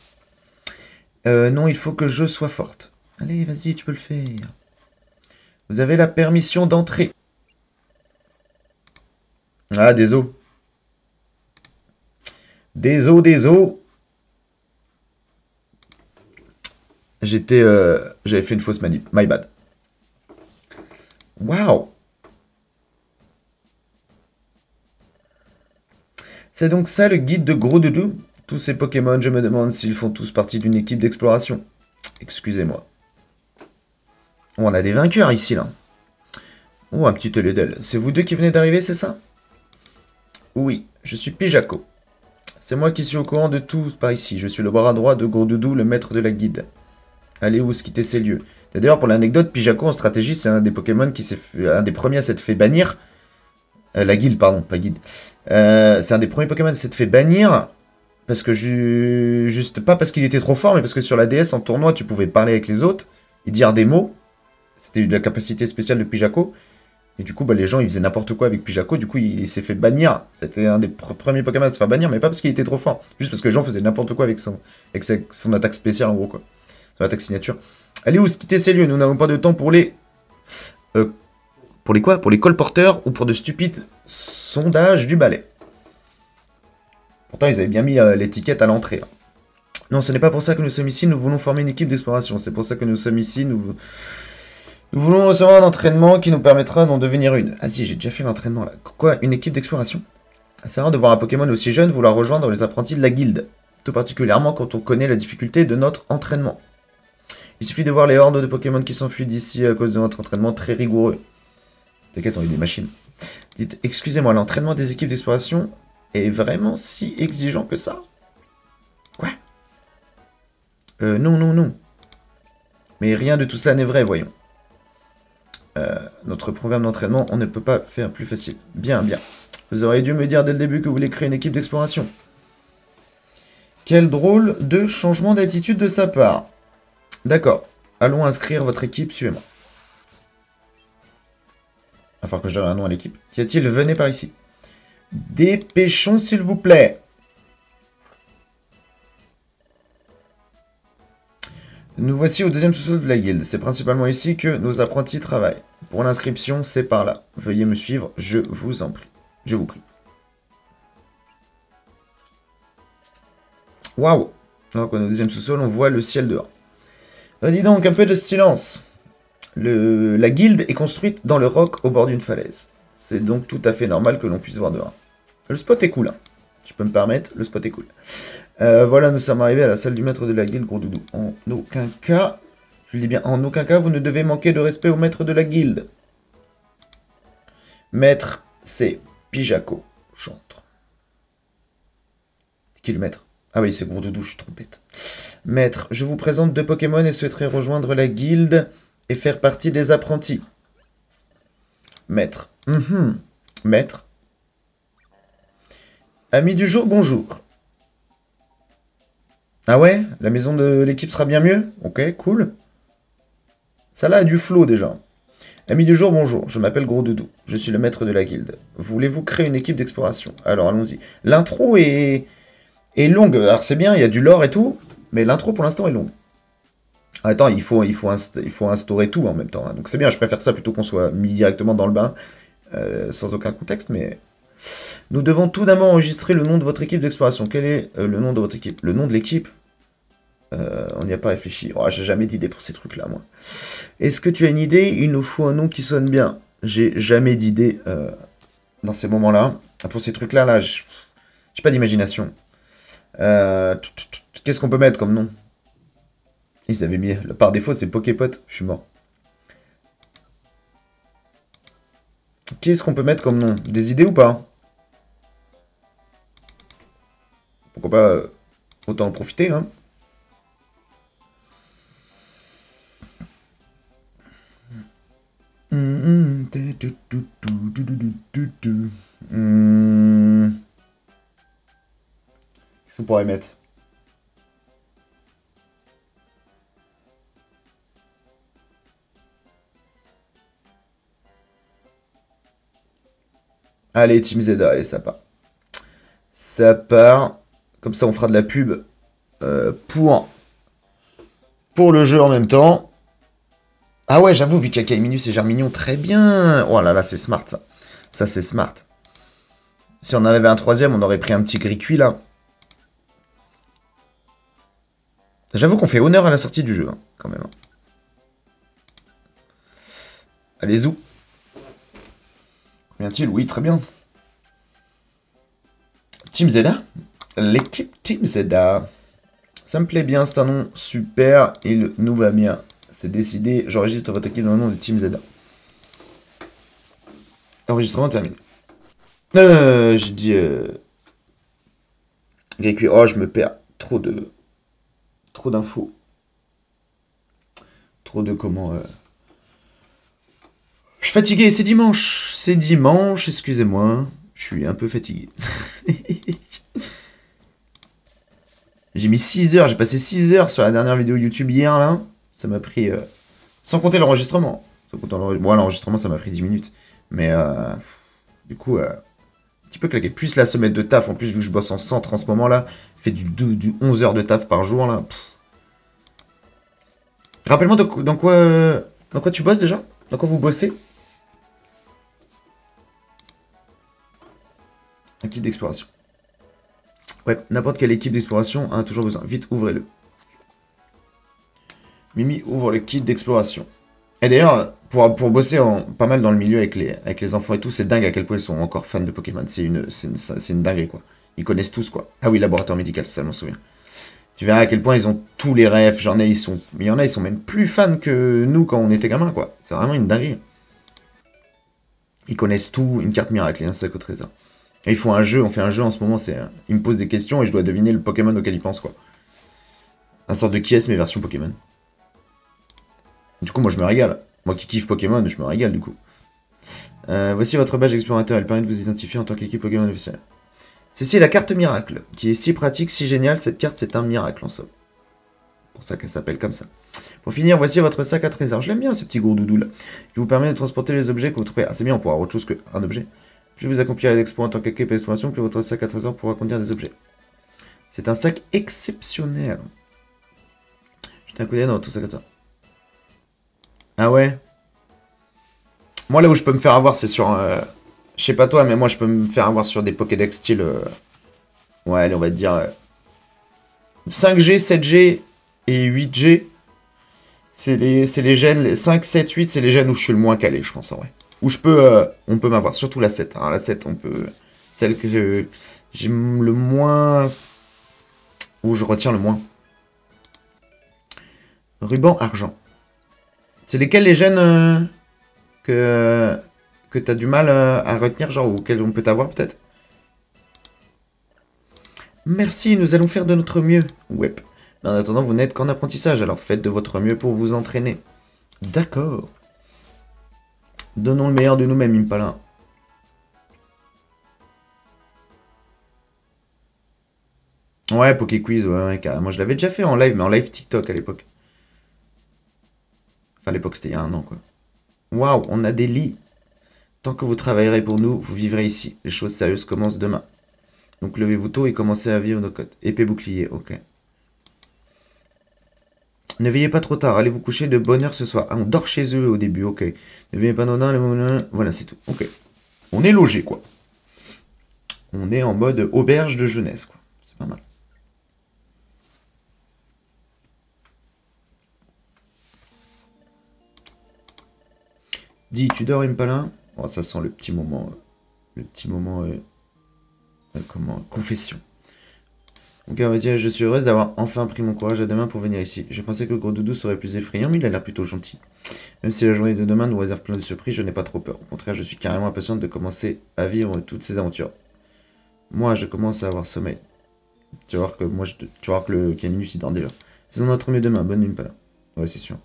Non, il faut que je sois forte. Allez, vas-y, tu peux le faire. Vous avez la permission d'entrer. Ah, désolé. Désolé. J'avais fait une fausse manip. My bad. Waouh! C'est donc ça le guide de Grondoudou? Tous ces Pokémon, je me demande s'ils font tous partie d'une équipe d'exploration. Excusez-moi. On a des vainqueurs ici, là. Oh, un petit Télédel. C'est vous deux qui venez d'arriver, c'est ça? Oui, je suis Pijaco. C'est moi qui suis au courant de tout par ici. Je suis le bras droit de Grondoudou, le maître de la guide. Allez où quitter ces lieux. D'ailleurs, pour l'anecdote, Pijaco en stratégie, c'est un des Pokémon qui s'est un des premiers à s'être fait bannir La guilde, pardon, pas guilde. C'est un des premiers Pokémon qui s'est fait bannir. Parce que juste pas parce qu'il était trop fort, mais parce que sur la DS en tournoi, tu pouvais parler avec les autres et dire des mots. C'était de la capacité spéciale de Pijako. Et du coup, bah, les gens ils faisaient n'importe quoi avec Pijako. Du coup, il s'est fait bannir. C'était un des premiers Pokémon à se faire bannir, mais pas parce qu'il était trop fort. Juste parce que les gens faisaient n'importe quoi avec son attaque spéciale en gros quoi. Son attaque signature. Allez où quitter ces lieux. Nous n'avons pas de temps pour les. Pour les quoi? Pour les colporteurs ou pour de stupides sondages du balai. Pourtant, ils avaient bien mis l'étiquette à l'entrée. Non, ce n'est pas pour ça que nous sommes ici. Nous voulons former une équipe d'exploration. C'est pour ça que nous sommes ici. Nous voulons recevoir un entraînement qui nous permettra d'en devenir une. Ah si, j'ai déjà fait l'entraînement là. Quoi? Une équipe d'exploration? C'est rare de voir un Pokémon aussi jeune vouloir rejoindre les apprentis de la guilde. Tout particulièrement quand on connaît la difficulté de notre entraînement. Il suffit de voir les hordes de Pokémon qui s'enfuient d'ici à cause de notre entraînement très rigoureux. T'inquiète, on est des machines. Dites, excusez-moi, l'entraînement des équipes d'exploration est vraiment si exigeant que ça? Quoi? Non, non, non. Mais rien de tout cela n'est vrai, voyons. Notre programme d'entraînement, on ne peut pas faire plus facile. Bien, bien. Vous auriez dû me dire dès le début que vous voulez créer une équipe d'exploration. Quel drôle de changement d'attitude de sa part. D'accord. Allons inscrire votre équipe, suivez-moi. Il va falloir que je donne un nom à l'équipe. Qu'y a-t-il? Venez par ici. Dépêchons, s'il vous plaît. Nous voici au deuxième sous-sol de la guilde. C'est principalement ici que nos apprentis travaillent. Pour l'inscription, c'est par là. Veuillez me suivre, je vous en prie. Je vous prie. Waouh! Donc on est au deuxième sous-sol, on voit le ciel dehors. Dis donc, un peu de silence. La guilde est construite dans le roc au bord d'une falaise. C'est donc tout à fait normal que l'on puisse voir dehors. Le spot est cool, hein. Je peux me permettre, le spot est cool. Voilà, nous sommes arrivés à la salle du maître de la guilde, gros doudou. En aucun cas, je le dis bien, en aucun cas, vous ne devez manquer de respect au maître de la guilde. Maître, c'est Pijako, chantre. C'est qui le maître? Ah oui, c'est gros doudou, je suis trompette. Maître, je vous présente 2 Pokémon et souhaiterais rejoindre la guilde et faire partie des apprentis. Maître. Maître. Ami du jour, bonjour. Ah ouais? La maison de l'équipe sera bien mieux? Ok, cool. Ça là a du flow déjà. Ami du jour, bonjour. Je m'appelle Gros Doudou. Je suis le maître de la guilde. Voulez-vous créer une équipe d'exploration? Alors allons-y. L'intro est longue. Alors c'est bien, il y a du lore et tout, mais l'intro pour l'instant est longue. Attends, il faut instaurer tout en même temps, hein. Donc c'est bien, je préfère ça plutôt qu'on soit mis directement dans le bain, sans aucun contexte, mais... Nous devons tout d'abord enregistrer le nom de votre équipe d'exploration. Quel est le nom de votre équipe? Le nom de l'équipe? On n'y a pas réfléchi. Oh, j'ai jamais d'idée pour ces trucs-là, moi. Est-ce que tu as une idée? Il nous faut un nom qui sonne bien. J'ai jamais d'idée dans ces moments-là. Pour ces trucs-là, là, j'ai pas d'imagination. Qu'est-ce qu'on peut mettre comme nom? Ils avaient mis... Par défaut, c'est Poképot. Je suis mort. Qu'est-ce qu'on peut mettre comme nom? Des idées ou pas? Pourquoi pas autant en profiter, hein? Qu'est-ce qu'on pourrait mettre? Allez, Team Zeda, allez, ça part. Ça part. Comme ça, on fera de la pub pour le jeu en même temps. Ah ouais, j'avoue, vu qu'il y a Kaiminus et Germignon, très bien. Oh là là, c'est smart, ça. Ça, c'est smart. Si on en avait un troisième, on aurait pris un petit gris cuit, là. J'avoue qu'on fait honneur à la sortie du jeu, hein, quand même. Allez, zou. Combien t-il? Oui, très bien. Team Zeda? L'équipe Team Zeda. Ça me plaît bien, c'est un nom super, il nous va bien. C'est décidé, j'enregistre votre équipe dans le nom de Team Zeda. Enregistrement terminé. J'ai dit... Oh, je me perds. Trop d'infos. Trop de comment... Je suis fatigué, c'est dimanche. C'est dimanche, excusez-moi. Je suis un peu fatigué. J'ai mis 6 heures, j'ai passé 6 heures sur la dernière vidéo YouTube hier, là. Ça m'a pris... sans compter l'enregistrement. Bon, l'enregistrement, ça m'a pris 10 minutes. Mais, du coup, un petit peu claqué. Plus la semaine de taf, en plus, vu que je bosse en centre en ce moment-là, fait du 11 heures de taf par jour, là. Rappelle-moi dans quoi tu bosses, déjà? Dans quoi vous bossez? Un kit d'exploration. Ouais, n'importe quelle équipe d'exploration a toujours besoin. Vite, ouvrez-le. Mimi ouvre le kit d'exploration. Et d'ailleurs, pour bosser pas mal dans le milieu avec les enfants et tout, c'est dingue à quel point ils sont encore fans de Pokémon. C'est une dinguerie, quoi. Ils connaissent tous, quoi. Ah oui, laboratoire médical, ça, je m'en souviens. Tu verras à quel point ils ont tous les rêves. Il y en a, ils sont même plus fans que nous quand on était gamins, quoi. C'est vraiment une dinguerie. Ils connaissent tout, une carte miracle, et un sac au trésor. Et ils font un jeu, on fait un jeu en ce moment, ils me posent des questions et je dois deviner le Pokémon auquel ils pensent, quoi. Un sorte de qui est mais version Pokémon. Du coup, moi, je me régale. Moi qui kiffe Pokémon, je me régale, du coup. Voici votre badge explorateur. Elle permet de vous identifier en tant qu'équipe Pokémon officielle. Ceci est la carte miracle, qui est si pratique, si géniale. Cette carte, c'est un miracle, en somme. C'est pour ça qu'elle s'appelle comme ça. Pour finir, voici votre sac à trésor. Je l'aime bien, ce petit gros doudou, là. Qui vous permet de transporter les objets que vous trouvez. Ah, c'est bien, on pourra avoir autre chose qu'un objet. Plus vous accomplirez les exploits en tant qu'équipe d'exploration, plus votre sac à trésor pourra contenir des objets. C'est un sac exceptionnel. Jetez un coup d'œil dans votre sac à trésor. Ah ouais. Moi, là où je peux me faire avoir, c'est sur... je sais pas toi, mais moi, je peux me faire avoir sur des Pokédex style... ouais, allez, on va dire... 5G, 7G et 8G. C'est les gènes... Les 5, 7, 8, c'est les gènes où je suis le moins calé, je pense, en vrai. Où je peux... on peut m'avoir. Surtout la 7. Alors, la 7, on peut... Celle que j'ai le moins... Où je retiens le moins. Ruban argent. C'est lesquels les gènes que t'as du mal à retenir, genre, ou auxquels on peut t'avoir, peut-être? Merci, nous allons faire de notre mieux. Ouais. Mais en attendant, vous n'êtes qu'en apprentissage, alors faites de votre mieux pour vous entraîner. D'accord. Donnons le meilleur de nous-mêmes, Impala. Ouais, Poké Quiz, ouais, carrément. Je l'avais déjà fait en live, mais en live TikTok à l'époque. Enfin, à l'époque, c'était il y a un an, quoi. Waouh, on a des lits. Tant que vous travaillerez pour nous, vous vivrez ici. Les choses sérieuses commencent demain. Donc levez-vous tôt et commencez à vivre nos codes. Épée bouclier, ok. Ne veillez pas trop tard, allez vous coucher de bonne heure ce soir. Ah, on dort chez eux au début, ok. Ne veillez pas dans les moulins. Voilà, c'est tout, ok. On est logé, quoi. On est en mode auberge de jeunesse, quoi. C'est pas mal. Dis, tu dors, Impala? Oh, ça sent le petit moment... comment... Confession. Donc elle va dire, je suis heureuse d'avoir enfin pris mon courage à deux mains pour venir ici. Je pensais que le gros doudou serait plus effrayant, mais il a l'air plutôt gentil. Même si la journée de demain nous réserve plein de surprises, je n'ai pas trop peur. Au contraire, je suis carrément impatiente de commencer à vivre toutes ces aventures. Moi, je commence à avoir sommeil. Tu vas voir que moi, tu vas voir que le Caninus il dort déjà. Faisons notre mieux demain, bonne nuit, Impala. Ouais, c'est sûr.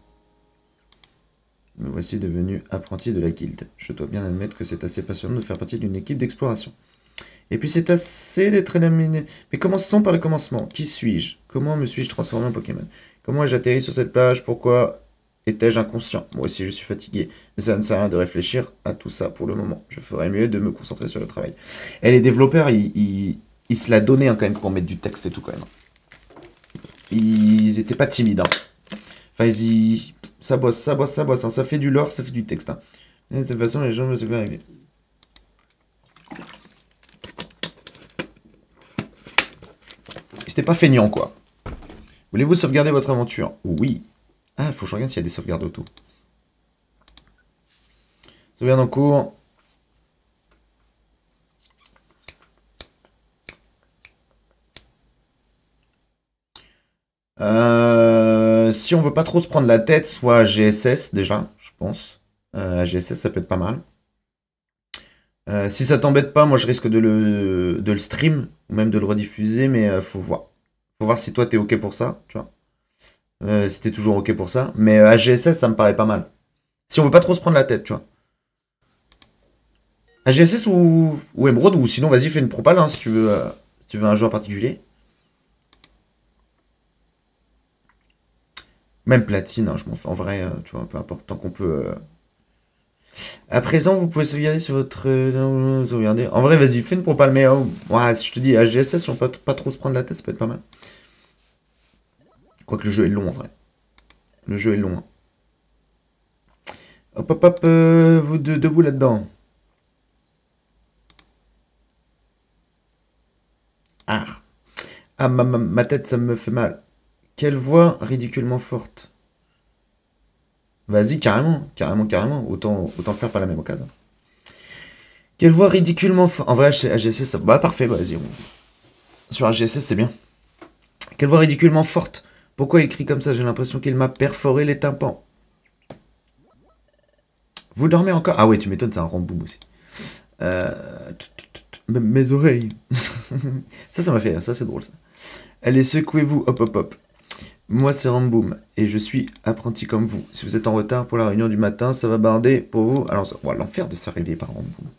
Me voici devenu apprenti de la guilde. Je dois bien admettre que c'est assez passionnant de faire partie d'une équipe d'exploration. Et puis c'est assez d'être éliminé. Mais commençons par le commencement. Qui suis-je? Comment me suis-je transformé en Pokémon? Comment ai-je atterri sur cette plage? Pourquoi étais-je inconscient? Moi aussi je suis fatigué. Mais ça ne sert à rien de réfléchir à tout ça pour le moment. Je ferais mieux de me concentrer sur le travail. Et les développeurs, ils se la donnaient hein, quand même pour mettre du texte et tout quand même. Ils étaient pas timides. Hein. Enfin, ça bosse, ça bosse, ça bosse. Hein. Ça fait du lore, ça fait du texte. Hein. De cette façon, les gens vont se clarifier. C'était pas feignant, quoi. Voulez-vous sauvegarder votre aventure? Oui. Ah, faut que je regarde s'il y a des sauvegardes auto. Sauvegarde en cours. Si on veut pas trop se prendre la tête, soit GSS déjà, je pense. GSS, ça peut être pas mal. Si ça t'embête pas, moi je risque de le stream, ou même de le rediffuser, mais faut voir. Faut voir si toi t'es ok pour ça, tu vois. Si t'es toujours ok pour ça. Mais à GSS, ça me paraît pas mal. Si on veut pas trop se prendre la tête, tu vois. AGSS ou Emerald, ou sinon vas-y fais une propale hein, si tu veux un joueur particulier. Même platine, hein, je m'en fais en vrai, tu vois, peu importe, tant qu'on peut. À présent, vous pouvez sauvegarder sur votre. Sauvegarder. En vrai, vas-y, fais une propale, mais ouais, si je te dis AGSS, on peut pas trop se prendre la tête, ça peut être pas mal. Quoique le jeu est long en vrai. Le jeu est long. Hein. Hop hop hop, vous deux debout là-dedans. Ah, ah ma tête, ça me fait mal. Quelle voix ridiculement forte. Vas-y, carrément, carrément, carrément. Autant faire par la même occasion. Quelle voix ridiculement forte. En vrai, AGSS, ça. Bah, parfait, bah, vas-y. Sur AGSS, c'est bien. Quelle voix ridiculement forte. Pourquoi il crie comme ça? J'ai l'impression qu'il m'a perforé les tympans. Vous dormez encore? Ah ouais, tu m'étonnes, c'est un ramboum aussi. Mes oreilles. Ça m'a fait rire, ça c'est drôle ça. Allez, secouez-vous, hop hop hop. Moi c'est Ramboum, et je suis apprenti comme vous. Si vous êtes en retard pour la réunion du matin, ça va barder pour vous. Alors, l'enfer de se réveiller par Ramboum.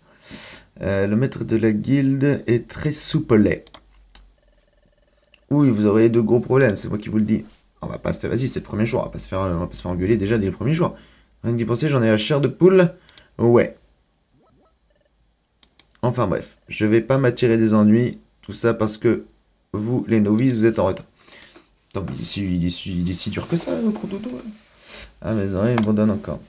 Le maître de la guilde est très soupelet. Oui, vous aurez de gros problèmes, c'est moi qui vous le dis. On va pas se faire, vas-y, c'est le premier jour, on va pas se faire engueuler déjà dès le premier jour. Rien que d'y penser, j'en ai la chair de poule. Ouais. Enfin bref, je vais pas m'attirer des ennuis, tout ça parce que vous, les novices, vous êtes en retard. Attends, mais il est si dur que ça, le gros dodo. Ah, mes oreilles me donnent encore.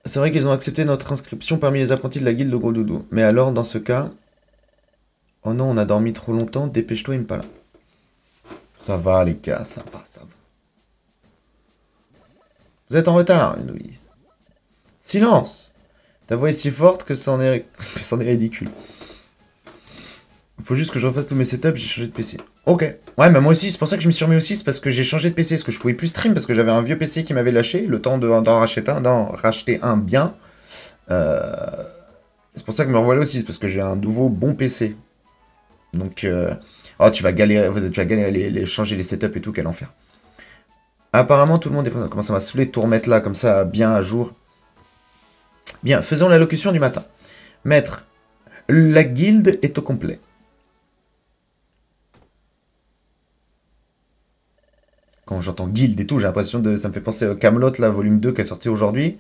C'est vrai qu'ils ont accepté notre inscription parmi les apprentis de la guilde de Gros Doudou. Mais alors, dans ce cas... Oh non, on a dormi trop longtemps, dépêche-toi, Impala. Ça va, les gars, ça va, ça va. Vous êtes en retard, les novices. Silence! Ta voix est si forte que c'en est ridicule. Faut juste que je refasse tous mes setups, j'ai changé de PC. Ok. Ouais, mais moi aussi, c'est pour ça que je me suis remis aussi, c'est parce que j'ai changé de PC, parce que je pouvais plus stream, parce que j'avais un vieux PC qui m'avait lâché, le temps d'en racheter un bien. C'est pour ça que me revoilà aussi, c'est parce que j'ai un nouveau bon PC. Donc, oh, tu vas galérer, changer les setups et tout, quel enfer. Apparemment, tout le monde est présent. Comment ça m'a saoulé de tout remettre là, comme ça, bien à jour. Bien, faisons l'allocution du matin. Maître, la guilde est au complet. Quand j'entends guild et tout, j'ai l'impression de... Ça me fait penser au Camelot, là, volume 2, qui est sorti aujourd'hui.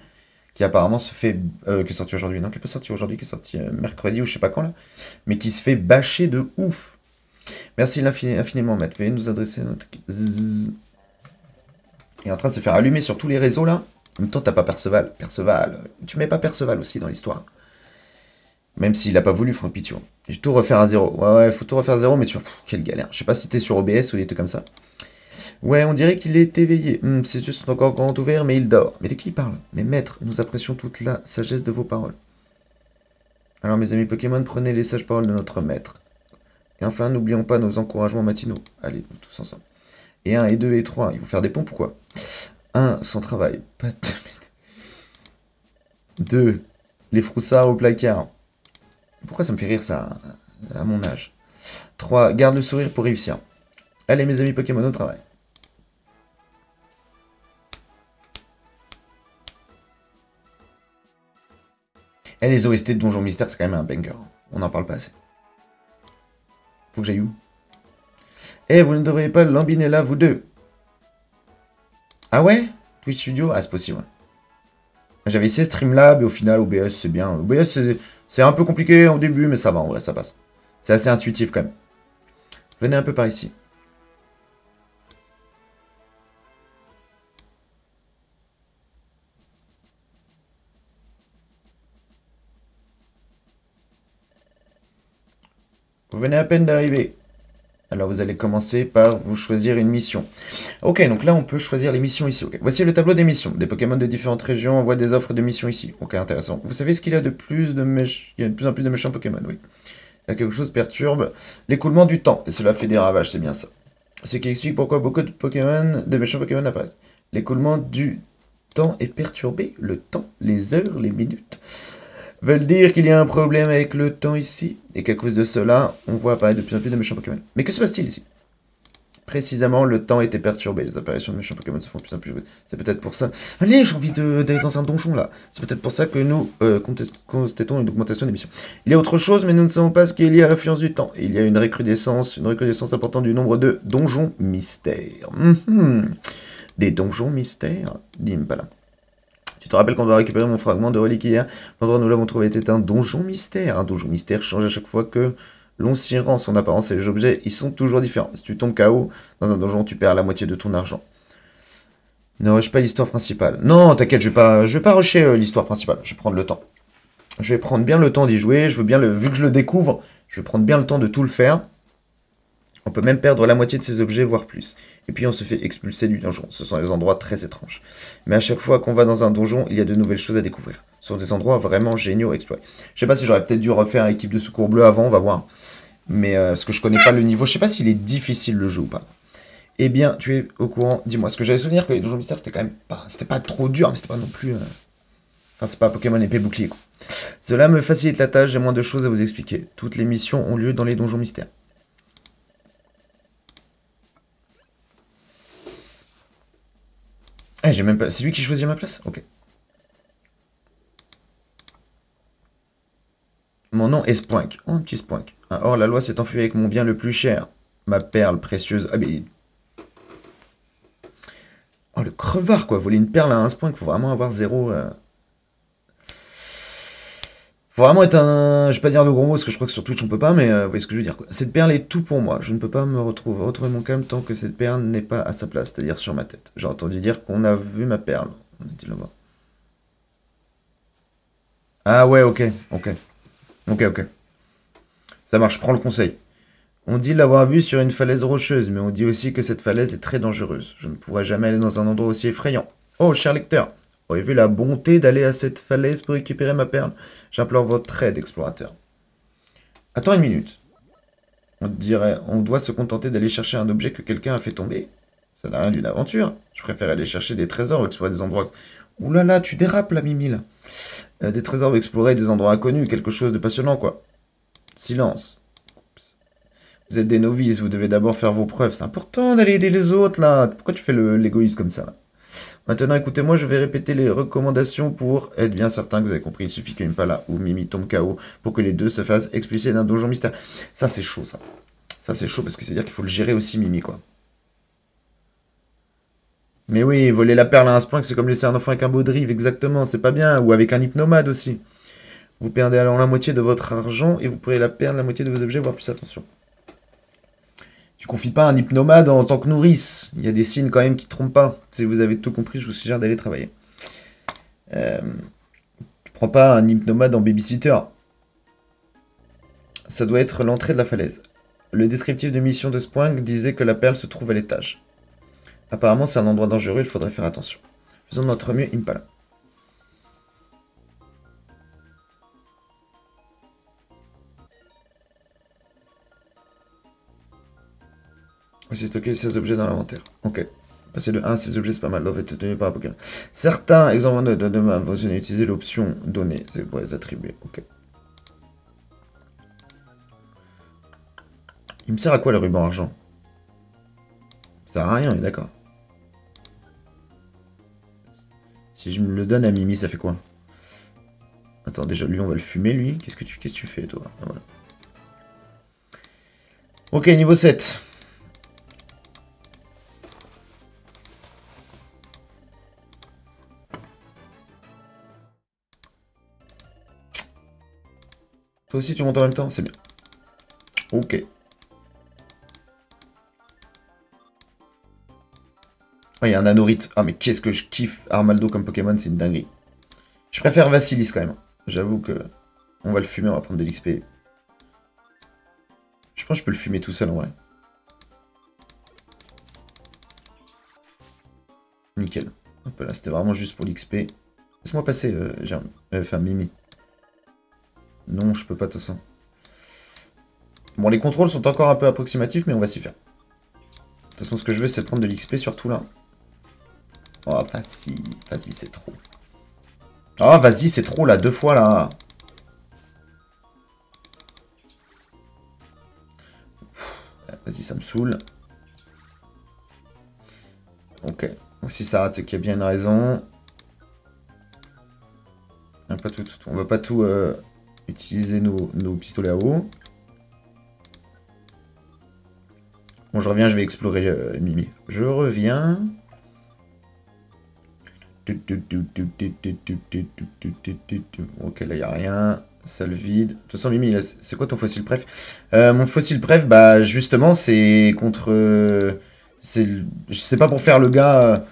Qui apparemment se fait... qui est sorti aujourd'hui, non, qui est pas sorti aujourd'hui, qui est sorti mercredi ou je sais pas quand, là. Mais qui se fait bâcher de ouf. Merci infiniment, maître. Veuillez nous adresser notre... Zzz. Il est en train de se faire allumer sur tous les réseaux, là. En même temps, t'as pas Perceval. Perceval. Tu mets pas Perceval aussi dans l'histoire. Même s'il a pas voulu, Franck tu vois. J'ai tout refaire à zéro. Ouais, faut tout refaire à zéro, mais tu vois, quelle galère. Je sais pas si t'es sur OBS ou des trucs comme ça. Ouais, on dirait qu'il est éveillé. Ses yeux sont encore grands ouverts, mais il dort. Mais de qui il parle? Mais maître, nous apprécions toute la sagesse de vos paroles. Alors, mes amis Pokémon, prenez les sages paroles de notre maître. Et enfin, n'oublions pas nos encouragements matinaux. Allez, tous ensemble. Et 1, et 2, et 3. Ils vont faire des pompes ou quoi? 1, sans travail. Pas de... 2, les froussards au placard. Pourquoi ça me fait rire ça à mon âge? 3, garde le sourire pour réussir. Allez, mes amis Pokémon, au travail. Et les OST de Donjon Mystère, c'est quand même un banger. On n'en parle pas assez. Faut que j'aille où? Eh, vous ne devriez pas lambiner là, vous deux. Ah ouais? Twitch Studio? Ah, c'est possible. J'avais essayé Streamlab et au final, OBS, c'est bien. OBS, c'est un peu compliqué au début, mais ça va, en vrai, ça passe. C'est assez intuitif quand même. Venez un peu par ici. Vous venez à peine d'arriver. Alors vous allez commencer par vous choisir une mission. Ok, donc là on peut choisir les missions ici. Okay. Voici le tableau des missions. Des Pokémon de différentes régions envoient des offres de missions ici. Ok, intéressant. Vous savez ce qu'il y a de plus de Il y a de plus en plus de méchants Pokémon, oui. Il y a quelque chose qui perturbe l'écoulement du temps. Et cela fait des ravages, c'est bien ça. Ce qui explique pourquoi beaucoup de méchants Pokémon apparaissent. L'écoulement du temps est perturbé. Le temps, les heures, les minutes veulent dire qu'il y a un problème avec le temps ici, et qu'à cause de cela, on voit apparaître de plus en plus de méchants Pokémon. Mais que se passe-t-il ici? Précisément, le temps était perturbé. Les apparitions de méchants Pokémon se font plus en plus. C'est peut-être pour ça. Allez, j'ai envie d'aller dans un donjon là. C'est peut-être pour ça que nous constatons une augmentation des missions. Il y a autre chose, mais nous ne savons pas ce qui est lié à l'influence du temps. Il y a une recrudescence importante du nombre de donjons mystères. Des donjons mystères, dit Impala. Tu te rappelles qu'on doit récupérer mon fragment de relique hier? L'endroit où nous l'avons trouvé était un donjon mystère. Un donjon mystère change à chaque fois que l'on s'y rend. Son apparence et les objets, ils sont toujours différents. Si tu tombes KO dans un donjon, tu perds la moitié de ton argent. Ne rush pas l'histoire principale. Non, t'inquiète, je vais pas rusher l'histoire principale. Je vais prendre le temps. Je vais prendre bien le temps d'y jouer. Je veux bien vu que je le découvre, je vais prendre bien le temps de tout le faire. On peut même perdre la moitié de ses objets, voire plus. Et puis on se fait expulser du donjon. Ce sont des endroits très étranges. Mais à chaque fois qu'on va dans un donjon, il y a de nouvelles choses à découvrir. Ce sont des endroits vraiment géniaux à explorer. Je sais pas si j'aurais peut-être dû refaire une équipe de secours bleu avant, on va voir. Mais parce que je connais pas le niveau, je sais pas s'il est difficile le jeu ou pas. Eh bien, tu es au courant, dis-moi. Ce que j'avais souvenir que les donjons mystères, c'était quand même pas... C'était pas trop dur, mais c'était pas non plus... Enfin, c'est pas Pokémon épée bouclier, quoi. Cela me facilite la tâche, j'ai moins de choses à vous expliquer. Toutes les missions ont lieu dans les donjons mystères. Eh, j'ai même pas... C'est lui qui choisit ma place? Ok. Mon nom est Spoink. Oh, un petit Spoink. Ah, or, la loi s'est enfuie avec mon bien le plus cher. Ma perle précieuse. Ah, mais... Oh, le crevard, quoi. Voler une perle à un Spoink, faut vraiment avoir zéro... Faut vraiment être un... Je vais pas dire de gros mots, parce que je crois que sur Twitch on peut pas, mais vous voyez ce que je veux dire, quoi. Cette perle est tout pour moi. Je ne peux pas me retrouver mon calme tant que cette perle n'est pas à sa place, c'est-à-dire sur ma tête. J'ai entendu dire qu'on a vu ma perle. On a dit là-bas. Ah ouais, ok, ok. Ok, ok. Ça marche, je prends le conseil. On dit l'avoir vue sur une falaise rocheuse, mais on dit aussi que cette falaise est très dangereuse. Je ne pourrais jamais aller dans un endroit aussi effrayant. Oh, cher lecteur, auriez-vous la bonté d'aller à cette falaise pour récupérer ma perle? J'implore votre aide, explorateur. Attends une minute. On doit se contenter d'aller chercher un objet que quelqu'un a fait tomber. Ça n'a rien d'une aventure. Je préfère aller chercher des trésors ou explorer des endroits... Ouh là là, tu dérapes la Mimi, là. Des trésors ou explorer des endroits inconnus, quelque chose de passionnant, quoi. Silence. Oups. Vous êtes des novices, vous devez d'abord faire vos preuves. C'est important d'aller aider les autres, là. Pourquoi tu fais l'égoïste comme ça, là? Maintenant, écoutez-moi, je vais répéter les recommandations pour être bien certain que vous avez compris. Il suffit qu'Impala ou Mimi tombe KO pour que les deux se fassent expulser d'un donjon mystère. Ça, c'est chaud, ça. Ça, c'est chaud parce que c'est-à-dire qu'il faut le gérer aussi, Mimi, quoi. Mais oui, voler la perle à un Spoink, c'est comme laisser un enfant avec un baudrive, exactement, c'est pas bien. Ou avec un hypnomade aussi. Vous perdez alors la moitié de votre argent et vous pourrez la perdre la moitié de vos objets, voire plus, attention. Tu confies pas un hypnomade en tant que nourrice. Il y a des signes quand même qui trompent pas. Si vous avez tout compris, je vous suggère d'aller travailler. Tu prends pas un hypnomade en babysitter. Ça doit être l'entrée de la falaise. Le descriptif de mission de Spoink disait que la perle se trouve à l'étage. Apparemment, c'est un endroit dangereux, il faudrait faire attention. Faisons de notre mieux, Impala. Aussi stocker 16 objets dans l'inventaire. Ok. Passer de 1 à 16 objets, c'est pas mal. Doivent être tenus par un Pokémon. Certains exemples de demain, vous allez utiliser l'option données. C'est pour les attribuer. Ok. Il me sert à quoi le ruban argent? Ça sert à rien, on est d'accord. Si je me le donne à Mimi, ça fait quoi? Attends, déjà, lui, on va le fumer, lui. Qu'est-ce que tu fais, toi? Ah, voilà. Ok, niveau 7. Toi aussi, tu montes en même temps? C'est bien. Ok. Ah, il y a un anorite. Ah, mais qu'est-ce que je kiffe Armaldo comme Pokémon, c'est une dinguerie. Je préfère Vassilis quand même. J'avoue que on va le fumer, on va prendre de l'XP. Je pense que je peux le fumer tout seul en vrai. Nickel. Hop là, c'était vraiment juste pour l'XP. Laisse-moi passer, enfin Mimi. Non, je peux pas de toute façon. Bon, les contrôles sont encore un peu approximatifs, mais on va s'y faire. De toute façon, ce que je veux, c'est prendre de l'XP surtout là. Oh, vas-y, vas-y, c'est trop. Oh, vas-y, c'est trop là, 2 fois là. Vas-y, ça me saoule. Si ça rate, c'est qu'il y a bien une raison. On va pas tout utiliser nos pistolets à eau. Bon, je reviens, je vais explorer Mimi. Je reviens. Ok, là, il n'y a rien. Salle vide. De toute façon, Mimi, c'est quoi ton fossile préf? Mon fossile préf, bah, justement, c'est contre... c'est pas pour faire le gars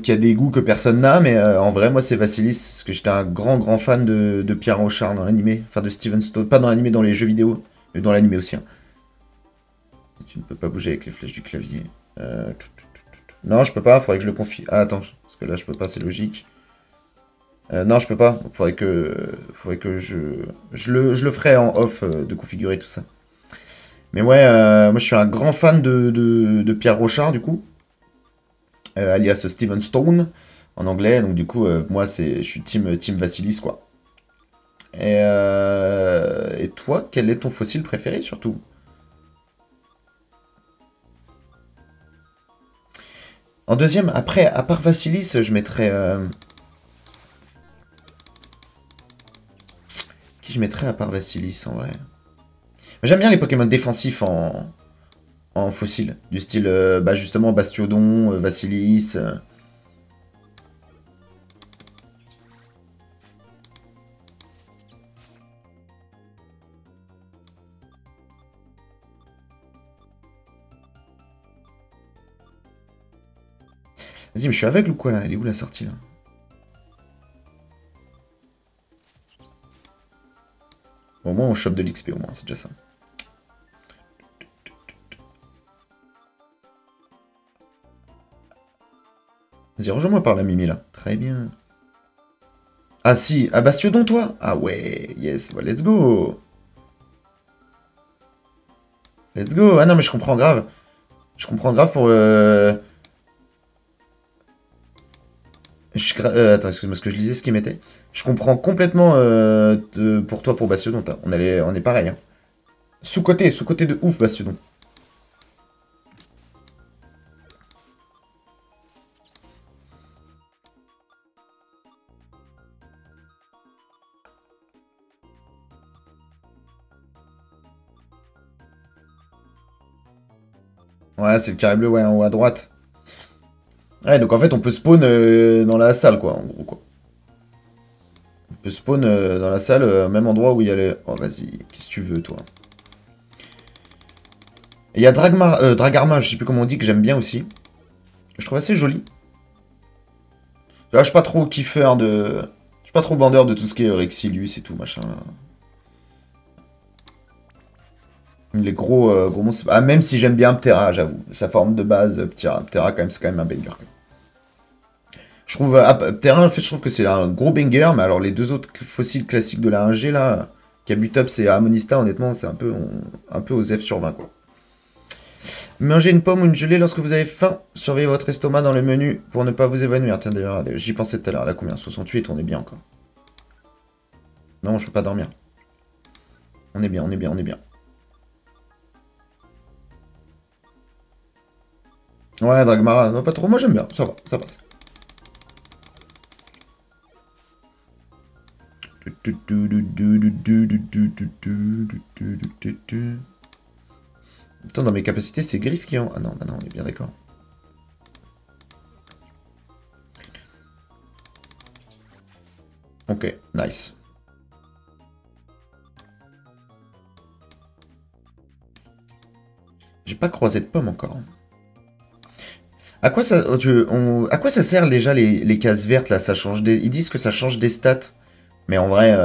qui a des goûts que personne n'a, mais en vrai, moi, c'est Vassilis. Parce que j'étais un grand fan de Pierre Rochard dans l'animé. Enfin, de Steven Stone. Pas dans l'animé, dans les jeux vidéo. Mais dans l'animé aussi. Hein. Tu ne peux pas bouger avec les flèches du clavier. Non, je peux pas, faudrait que je le confie. Ah, attends, parce que là, je peux pas, c'est logique. Non, je peux pas. Faudrait que je le ferai en off de configurer tout ça. Mais ouais, moi, je suis un grand fan de Pierre Rochard, du coup. Alias Steven Stone, en anglais. Donc, du coup, moi, je suis team Vassilis, quoi. Et toi, quel est ton fossile préféré, surtout? En deuxième, après, à part Vassilis, je mettrais... Qui je mettrais à part Vassilis, en vrai? J'aime bien les Pokémon défensifs en fossile. Du style, bah justement, Bastiodon, Vassilis... Vas-y, mais je suis aveugle ou quoi, là? Elle est où, la sortie, là? Bon, au moins, on chope de l'XP, au moins, c'est déjà ça. Vas-y, rejoins-moi par la Mimi, là. Très bien. Ah si, ah Bastiodon, toi? Ah ouais, yes, bah, let's go. Let's go. Ah non, mais je comprends grave. Je comprends grave pour... attends, excuse-moi, ce que je lisais, ce qu'il mettait. Je comprends complètement pour toi, pour Bastiodon. On est pareil. Hein. Sous-côté de ouf, Bastiodon. Ouais, c'est le carré bleu, ouais, en haut à droite. Ouais, donc en fait, on peut spawn dans la salle, quoi, en gros, quoi. On peut spawn dans la salle, même endroit où il y a les... Oh, vas-y, qu'est-ce que tu veux, toi? Il y a Dragarma, je sais plus comment on dit, que j'aime bien aussi. Je trouve assez joli. Là, je suis pas trop kiffeur de... Je suis pas trop bandeur de tout ce qui est Rexilius et tout, machin, là. Les gros monstres... Ah, même si j'aime bien Ptera, j'avoue. Sa forme de base, Ptera, quand même, c'est quand même un banger. Je trouve... Ptera, en fait, je trouve que c'est un gros banger, mais alors les deux autres fossiles classiques de la 1G, là, Kabutops et Harmonista, honnêtement, c'est un peu aux F sur 20, quoi. Mangez une pomme ou une gelée lorsque vous avez faim. Surveillez votre estomac dans le menu pour ne pas vous évanouir. Tiens, d'ailleurs, j'y pensais tout à l'heure. Là, combien? 68, on est bien encore. Non, je peux pas dormir. On est bien, on est bien, on est bien. Ouais, Dragmara, non, pas trop. Moi, j'aime bien. Ça va, ça passe. Attends, dans mes capacités, c'est Griffe qui en... Ah non, bah non, on est bien d'accord. Ok, nice. J'ai pas croisé de pomme encore. À quoi ça, à quoi ça sert déjà les cases vertes là? Ça change Ils disent que ça change des stats. Mais en vrai,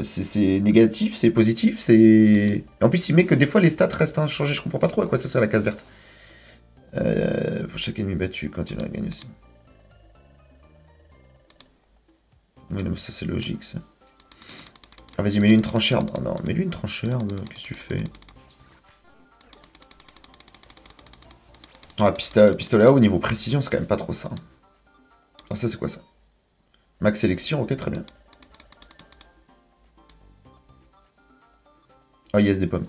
c'est négatif, c'est positif, c'est... Et en plus, il met que des fois les stats restent inchangées. Je comprends pas trop à quoi ça sert la case verte. Pour chaque ennemi battu, quand il aura gagné aussi. Mais non, ça c'est logique ça. Ah vas-y, mets-lui une tranche herbe. Oh non, mets-lui une tranche herbe, qu'est-ce que tu fais? Ah, pistolet à haut, niveau précision, c'est quand même pas trop ça. Ah, ça c'est quoi ça? Max sélection, ok, très bien. Ah yes, des pommes.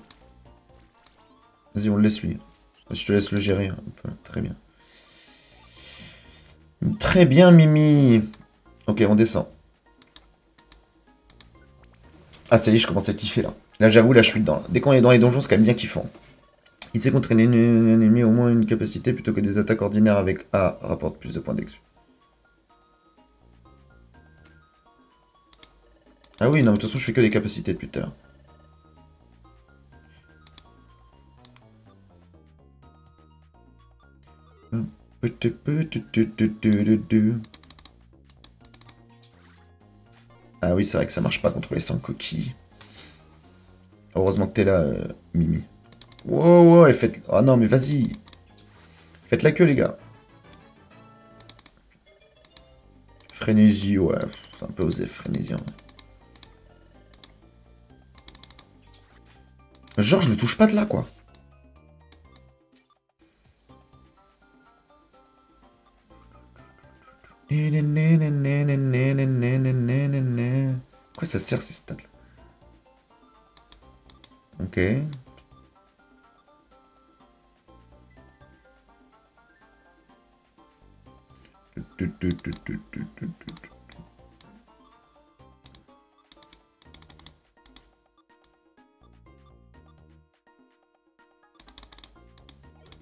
Vas-y, on le laisse lui. Je te laisse le gérer un peu. Très bien. Très bien, Mimi. Ok, on descend. Ah, ça y est, je commence à kiffer, là. Là, j'avoue, là, je suis dedans. Là. Dès qu'on est dans les donjons, c'est quand même bien kiffant. Il sait qu'entraîner un ennemi au moins une capacité plutôt que des attaques ordinaires avec A rapporte plus de points d'expérience. Ah oui, non, mais de toute façon, je fais que des capacités depuis tout à l'heure. Ah oui, c'est vrai que ça marche pas contre les 100 coquilles. Heureusement que t'es là, Mimi. Wow, wow, et faites... Oh non, mais vas-y. Faites la queue, les gars. Frénésie, ouais. C'est un peu osé, frénésie. Hein. Genre, je le touche pas de là, quoi. Quoi ça sert, ces stats-là? Ok.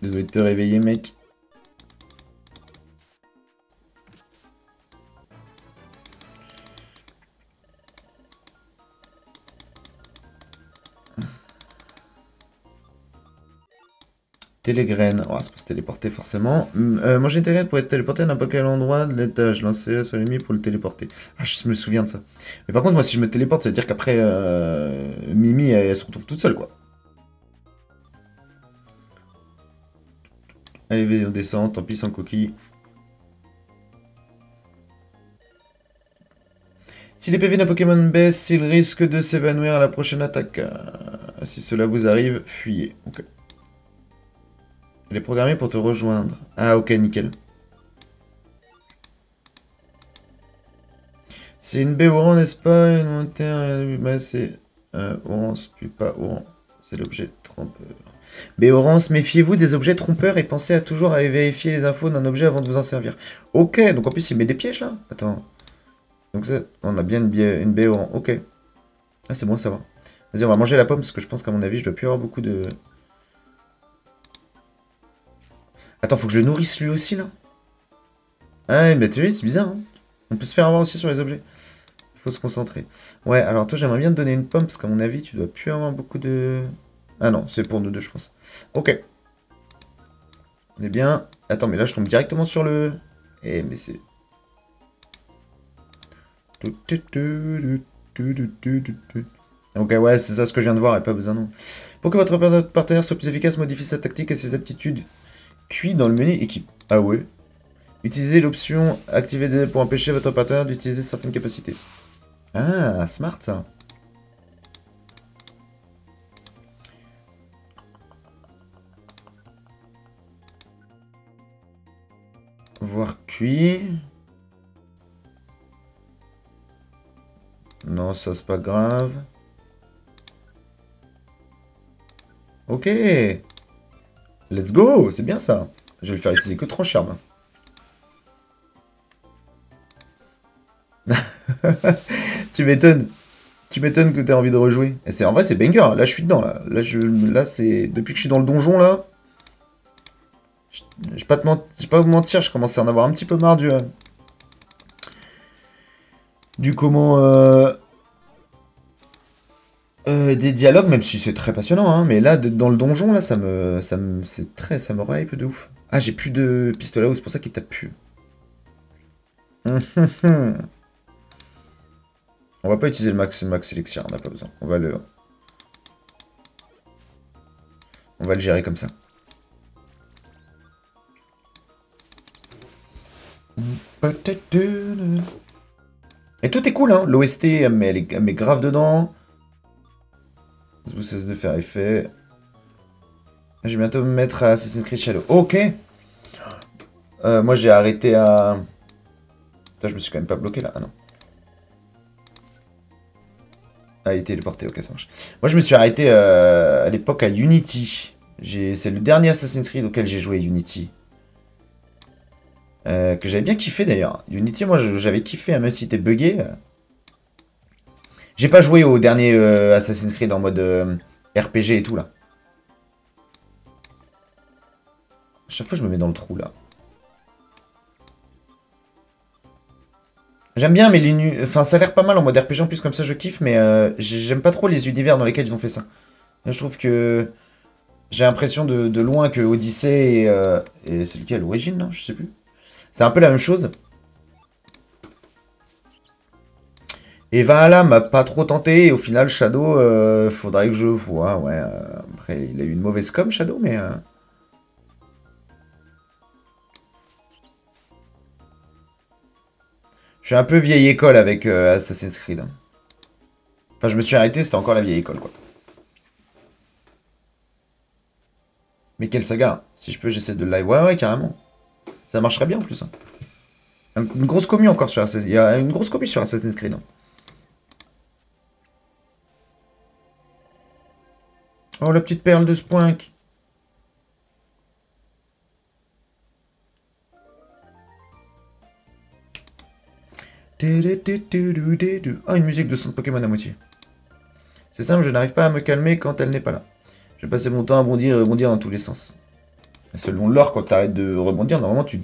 Désolé de te réveiller, mec. Télégraine. Oh, c'est pour se téléporter forcément. Manger une télégraine pour être téléporté à n'importe quel endroit de l'étage. Lancer sur l'ennemi pour le téléporter. Ah, je me souviens de ça. Mais par contre, moi, si je me téléporte, ça veut dire qu'après, Mimi, elle se retrouve toute seule, quoi. Allez, on descend. Tant pis, sans coquille. Si les PV d'un Pokémon baissent, il risque de s'évanouir à la prochaine attaque. Si cela vous arrive, fuyez. Ok. Elle est programmée pour te rejoindre. Ah, ok, nickel. C'est une baie orange, n'est-ce pas? Une montagne, bah, c'est orange, puis pas orange. C'est l'objet trompeur. Baie orange, méfiez-vous des objets trompeurs et pensez à toujours aller vérifier les infos d'un objet avant de vous en servir. Ok, donc en plus il met des pièges là? Attends. Donc ça, on a bien une baie orange. Ok. Ah, c'est bon à savoir. Vas-y, on va manger la pomme parce que je pense qu'à mon avis, je dois plus avoir beaucoup de... Attends, faut que je nourrisse lui aussi, là? Ah, mais tu vois, c'est bizarre, hein. On peut se faire avoir aussi sur les objets. Il faut se concentrer. Ouais, alors toi, j'aimerais bien te donner une pomme, parce qu'à mon avis, tu dois plus avoir beaucoup de... Ah non, c'est pour nous deux, je pense. Ok. On est bien. Attends, mais là, je tombe directement sur le... Eh, mais c'est... Ok, ouais, c'est ça ce que je viens de voir, et pas besoin non. Pour que votre partenaire soit plus efficace, modifiez sa tactique et ses aptitudes. Cuit dans le menu équipe. Ah ouais. Utilisez l'option activer pour empêcher votre partenaire d'utiliser certaines capacités. Ah, smart ça. Voir cuit. Non, ça c'est pas grave. Ok. Let's go, c'est bien ça. Je vais le faire utiliser que trop cher. Tu m'étonnes. Tu m'étonnes que tu aies envie de rejouer. Et c'est en vrai c'est banger. Là je suis dedans là. Là c'est depuis que je suis dans le donjon là. Je vais pas vous mentir, je commence à en avoir un petit peu marre du comment des dialogues, même si c'est très passionnant, hein, mais là dans le donjon là ça me ça me hype de ouf. Ah, j'ai plus de pistolet, c'est pour ça qu'il tape plus. On va pas utiliser le max élixir, on n'a pas besoin. On va le gérer comme ça. Et tout est cool, hein. L'OST, elle met grave dedans. Vous cesse de faire effet. Je vais bientôt me mettre à Assassin's Creed Shadow. Ok. Moi, j'ai arrêté à... Putain, je me suis quand même pas bloqué, là. Ah non. Ah, il est téléporté. Ok, ça marche. Moi, je me suis arrêté à l'époque à Unity. C'est le dernier Assassin's Creed auquel j'ai joué, Unity. Que j'avais bien kiffé d'ailleurs. Unity, moi j'avais kiffé, hein, même si t'es buggé. J'ai pas joué au dernier Assassin's Creed en mode RPG et tout là. À chaque fois je me mets dans le trou là. J'aime bien, mais enfin, ça a l'air pas mal en mode RPG en plus, comme ça je kiffe, mais j'aime pas trop les univers dans lesquels ils ont fait ça. Là, je trouve que j'ai l'impression de loin que Odyssey et c'est lequel, Origin, non? Je sais plus. C'est un peu la même chose. Et Valhalla m'a pas trop tenté, et au final, Shadow, faudrait que je vois, ouais. Après, il a eu une mauvaise com, Shadow, mais... Je suis un peu vieille école avec Assassin's Creed. Enfin, je me suis arrêté, c'était encore la vieille école, quoi. Mais quelle saga? Si je peux, j'essaie de live. Ouais, ouais, carrément. Ça marcherait bien, en plus. Hein. Une grosse commu encore sur Assassin's Creed. Il y a une grosse commu sur Assassin's Creed. Hein. Oh, la petite perle de Spoink. Oh, une musique de son de Pokémon à moitié. C'est simple, je n'arrive pas à me calmer quand elle n'est pas là. Je vais passer mon temps à bondir et rebondir dans tous les sens. Et selon l'or, quand tu arrêtes de rebondir, normalement tu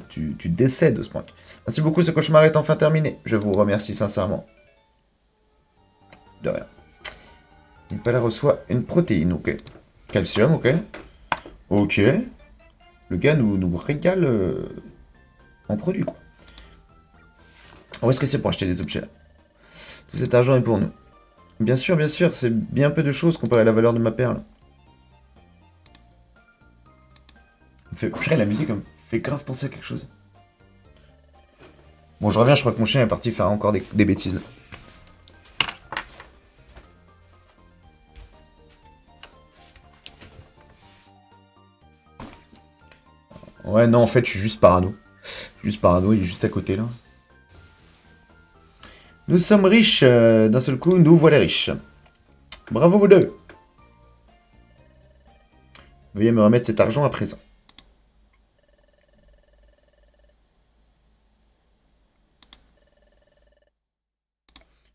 décèdes, Spoink. Merci beaucoup, ce cauchemar est enfin terminé. Je vous remercie sincèrement. De rien. Impala reçoit une protéine, ok. Calcium, ok. Ok. Le gars nous régale en produit, quoi. Où est-ce que c'est pour acheter des objets, là? Tout cet argent est pour nous. Bien sûr, c'est bien peu de choses comparé à la valeur de ma perle. Purée, la musique me fait grave penser à quelque chose. Bon, je reviens, je crois que mon chien est parti faire encore des bêtises, là. Ouais, non, en fait, je suis juste parano. Il est juste à côté, là. Nous sommes riches, d'un seul coup, nous voilà riches. Bravo vous deux. Veuillez me remettre cet argent à présent.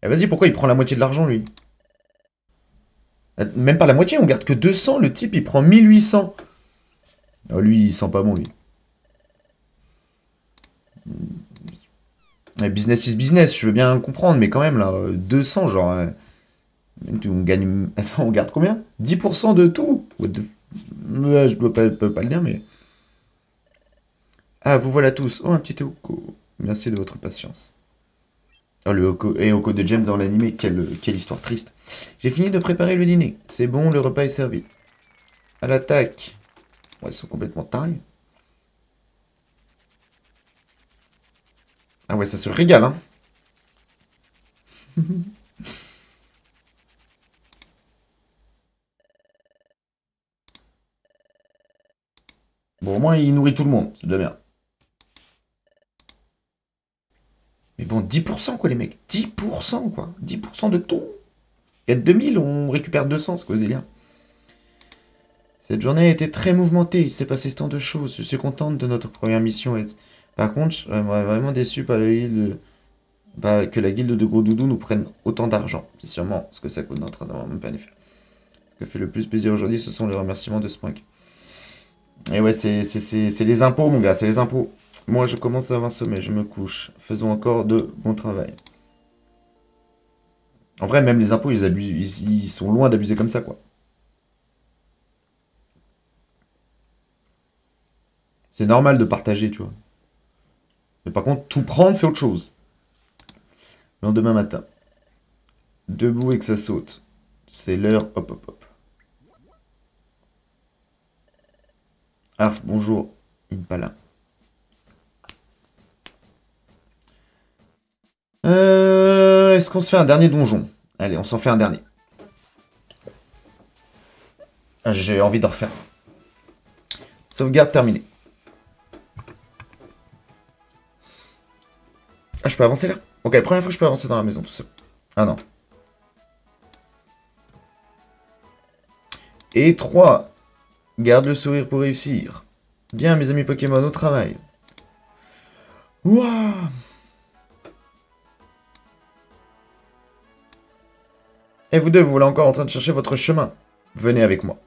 Eh vas-y, pourquoi il prend la moitié de l'argent, lui? Même pas la moitié, on garde que 200, le type, il prend 1800. Oh, lui, il sent pas bon, lui. Business is business, je veux bien comprendre, mais quand même, là, 200, genre... on gagne... Attends, on garde combien? 10% de tout? Je peux pas le dire, mais... Ah, vous voilà tous. Oh, un petit Oko. Merci de votre patience. Oh, le Oko de James dans l'animé, quelle histoire triste. J'ai fini de préparer le dîner. C'est bon, le repas est servi. À l'attaque. Ouais, ils sont complètement tarés. Ah ouais, ça se régale, hein. Bon, au moins, il nourrit tout le monde. C'est déjà bien. Mais bon, 10% quoi, les mecs. 10% quoi. 10% de tout. Il y a 2000, on récupère 200, c'est quoi ce délire? Cette journée a été très mouvementée. Il s'est passé tant de choses. Je suis contente de notre première mission. Par contre, je suis vraiment déçu par que la guilde de Gros Doudou nous prenne autant d'argent. C'est sûrement ce que ça coûte notre d'avoir même pas en effet. Ce qui fait le plus plaisir aujourd'hui, ce sont les remerciements de Spunk. Et ouais, c'est les impôts, mon gars, c'est les impôts. Moi, je commence à avoir sommeil, je me couche. Faisons encore de bon travail. En vrai, même les impôts, ils abusent, ils sont loin d'abuser comme ça, quoi. C'est normal de partager, tu vois. Mais par contre, tout prendre, c'est autre chose. Lendemain matin. Debout et que ça saute. C'est l'heure, hop, hop, hop. Ah, bonjour, Impala. Est-ce qu'on se fait un dernier donjon? Allez, on s'en fait un dernier. J'ai envie de refaire. Sauvegarde terminée. Ah, je peux avancer là? Ok, la première fois que je peux avancer dans la maison tout seul. Ah non. Et 3. Garde le sourire pour réussir. Bien, mes amis Pokémon, au travail. Ouah. Et vous deux, vous voilà encore en train de chercher votre chemin. Venez avec moi.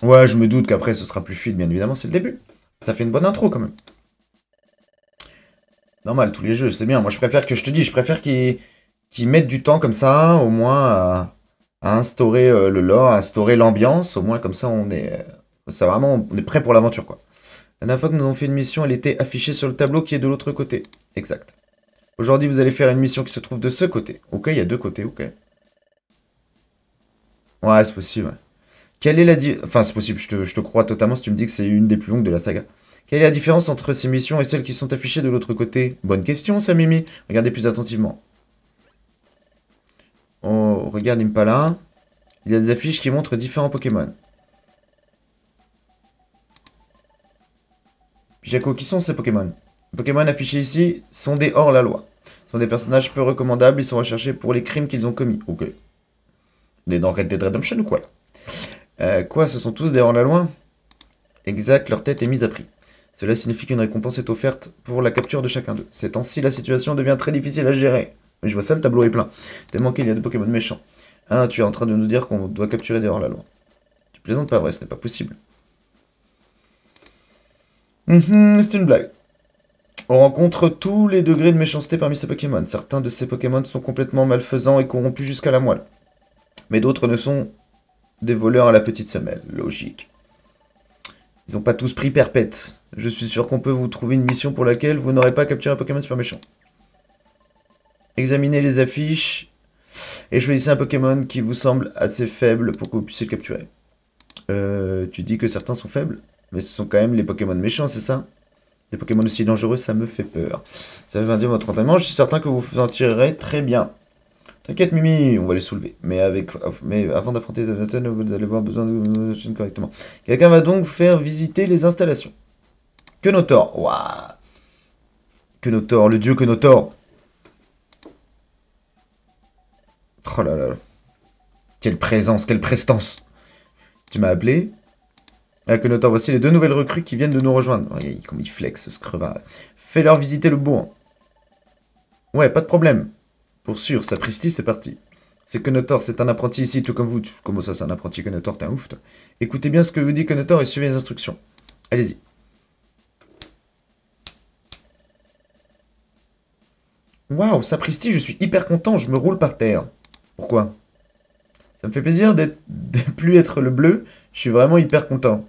Ouais, je me doute qu'après ce sera plus fluide, bien évidemment, c'est le début. Ça fait une bonne intro quand même. Normal, tous les jeux, c'est bien. Moi, je préfère que je te dis, je préfère qu'ils mettent du temps comme ça, au moins à instaurer le lore, à instaurer l'ambiance. Au moins, comme ça, ça vraiment, on est prêt pour l'aventure, quoi. La dernière fois que nous avons fait une mission, elle était affichée sur le tableau qui est de l'autre côté. Exact. Aujourd'hui, vous allez faire une mission qui se trouve de ce côté. Ok, il y a deux côtés, ok. Ouais, c'est possible, ouais. Quelle est Enfin, c'est possible, je te crois totalement si tu me dis que c'est une des plus longues de la saga. Quelle est la différence entre ces missions et celles qui sont affichées de l'autre côté? Bonne question, Samimi. Regardez plus attentivement. Oh, regarde Impala. Il y a des affiches qui montrent différents Pokémon. Jaco, qui sont ces Pokémon? Les Pokémon affichés ici sont des hors-la-loi. Ce sont des personnages peu recommandables, ils sont recherchés pour les crimes qu'ils ont commis. Ok. Des dans Red Dead Redemption ou quoi là? Quoi, ce sont tous des hors-la-loi? Exact, leur tête est mise à prix. Cela signifie qu'une récompense est offerte pour la capture de chacun d'eux. Ces temps-ci, la situation devient très difficile à gérer. Mais je vois ça, le tableau est plein. Tellement qu'il y a de Pokémon méchants. Ah, tu es en train de nous dire qu'on doit capturer des hors-la-loi. Tu plaisantes pas, vrai, ce n'est pas possible. C'est une blague. On rencontre tous les degrés de méchanceté parmi ces Pokémon. Certains de ces Pokémon sont complètement malfaisants et corrompus jusqu'à la moelle. Mais d'autres ne sont des voleurs à la petite semelle. Logique. Ils n'ont pas tous pris perpète. Je suis sûr qu'on peut vous trouver une mission pour laquelle vous n'aurez pas capturé un Pokémon super méchant. Examinez les affiches et choisissez un Pokémon qui vous semble assez faible pour que vous puissiez le capturer. Tu dis que certains sont faibles, mais ce sont quand même les Pokémon méchants, c'est ça? Des Pokémon aussi dangereux, ça me fait peur. Ça fait 21 votre entraînement, je suis certain que vous vous en tirerez très bien. T'inquiète Mimi, on va les soulever. Mais avant d'affronter Jonathan, vous allez avoir besoin de chaîne correctement. Quelqu'un va donc faire visiter les installations. Kenotor, waouh. Kenotor, le dieu Kenotor. Oh là là. Quelle présence, quelle prestance. Tu m'as appelé? Ah, Kenotor, voici les deux nouvelles recrues qui viennent de nous rejoindre. Oh, comme il flex ce crevard. Fais-leur visiter le bourg. Ouais, pas de problème. Pour sûr, sapristi, c'est parti. C'est Kenotor, c'est un apprenti ici, tout comme vous. Comment ça, c'est un apprenti Kenotor? T'es un ouf, toi. Écoutez bien ce que vous dit Kenotor et suivez les instructions. Allez-y. Waouh, sapristi, je suis hyper content, je me roule par terre. Pourquoi? Ça me fait plaisir de plus être le bleu, je suis vraiment hyper content.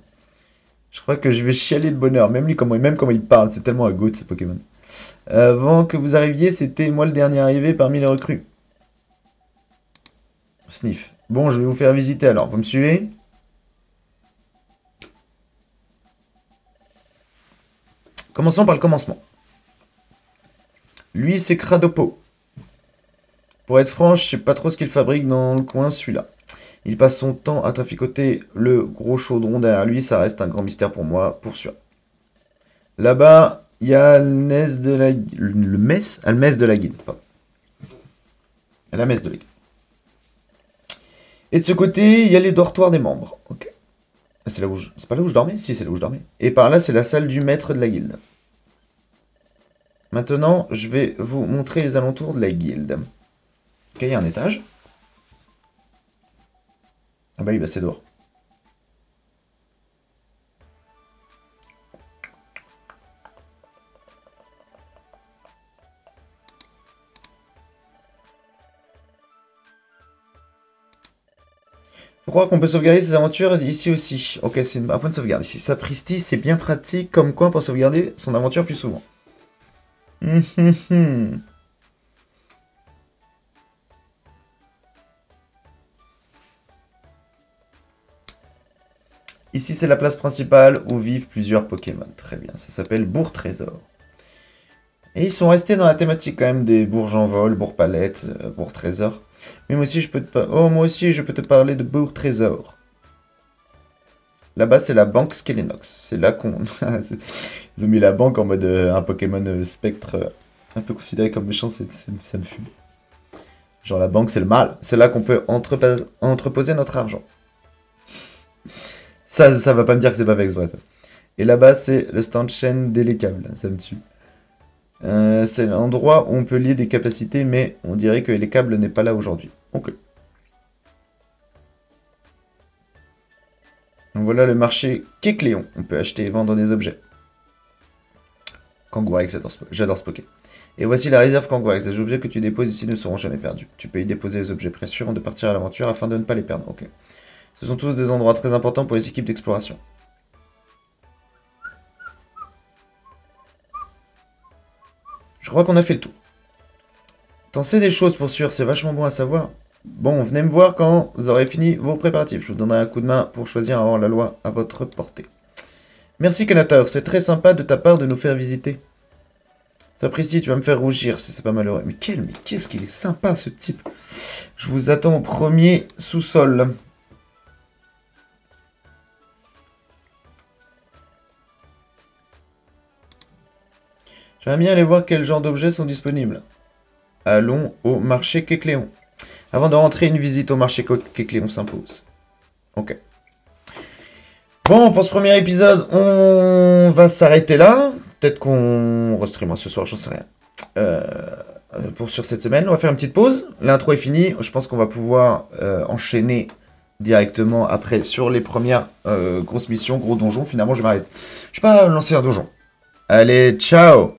Je crois que je vais chialer de bonheur, même comment il parle, c'est tellement un goût ce Pokémon. Avant que vous arriviez, c'était moi le dernier arrivé parmi les recrues. Sniff. Bon, je vais vous faire visiter alors, vous me suivez? Commençons par le commencement. Lui, c'est Cradopo. Pour être franc, je sais pas trop ce qu'il fabrique dans le coin, celui-là. Il passe son temps à traficoter le gros chaudron derrière lui, ça reste un grand mystère pour moi, pour sûr. Là-bas, il y a le mess de la guide. Pardon. La messe de la guide. Et de ce côté, il y a les dortoirs des membres. Ok. C'est pas là où je dormais? Si, c'est là où je dormais. Et par là, c'est la salle du maître de la guilde. Maintenant, je vais vous montrer les alentours de la guilde. Ok, il y a un étage. Ah bah oui, bah c'est dehors. Faut croire qu'on peut sauvegarder ses aventures ici aussi. Ok, c'est un point de sauvegarde ici. Sapristi, c'est bien pratique comme coin pour sauvegarder son aventure plus souvent. Ici, c'est la place principale où vivent plusieurs Pokémon. Très bien, ça s'appelle Bourg Trésor. Et ils sont restés dans la thématique quand même des bourges en vol, bourg palette, bourg trésor. Mais moi aussi, moi aussi, je peux te parler de bourg trésor. Là-bas, c'est la banque Skelenox. C'est là qu'on... Ils ont mis la banque en mode un Pokémon spectre un peu considéré comme méchant, ça me fume. Genre la banque, c'est le mal. C'est là qu'on peut entreposer notre argent. Ça va pas me dire que c'est pas fait exprès, ça. Et là-bas, c'est le stand chaîne délécable. Ça me tue. C'est l'endroit où on peut lier des capacités, mais on dirait que les câbles n'est pas là aujourd'hui. Ok. Donc voilà le marché Kekléon. On peut acheter et vendre des objets. Kangourex, j'adore ce Poké. Et voici la réserve Kangourex. Les objets que tu déposes ici ne seront jamais perdus. Tu peux y déposer les objets précieux avant de partir à l'aventure afin de ne pas les perdre. Ok. Ce sont tous des endroits très importants pour les équipes d'exploration. Je crois qu'on a fait le tour. T'en sais des choses pour sûr, c'est vachement bon à savoir. Bon, venez me voir quand vous aurez fini vos préparatifs. Je vous donnerai un coup de main pour choisir avant la loi à votre portée. Merci Kanator, c'est très sympa de ta part de nous faire visiter. Sapristi, tu vas me faire rougir si c'est pas malheureux. Mais qu'est-ce qu'il est sympa ce type. Je vous attends au premier sous-sol. J'aimerais bien aller voir quel genre d'objets sont disponibles. Allons au marché Kekléon. Avant de rentrer, une visite au marché Kekléon s'impose. Ok. Bon, pour ce premier épisode, on va s'arrêter là. Peut-être qu'on restreamera ce soir, j'en sais rien. Sur cette semaine, on va faire une petite pause. L'intro est finie. Je pense qu'on va pouvoir enchaîner directement après sur les premières grosses missions, gros donjons. Finalement, je m'arrête. Je vais pas lancer un donjon. Allez, ciao!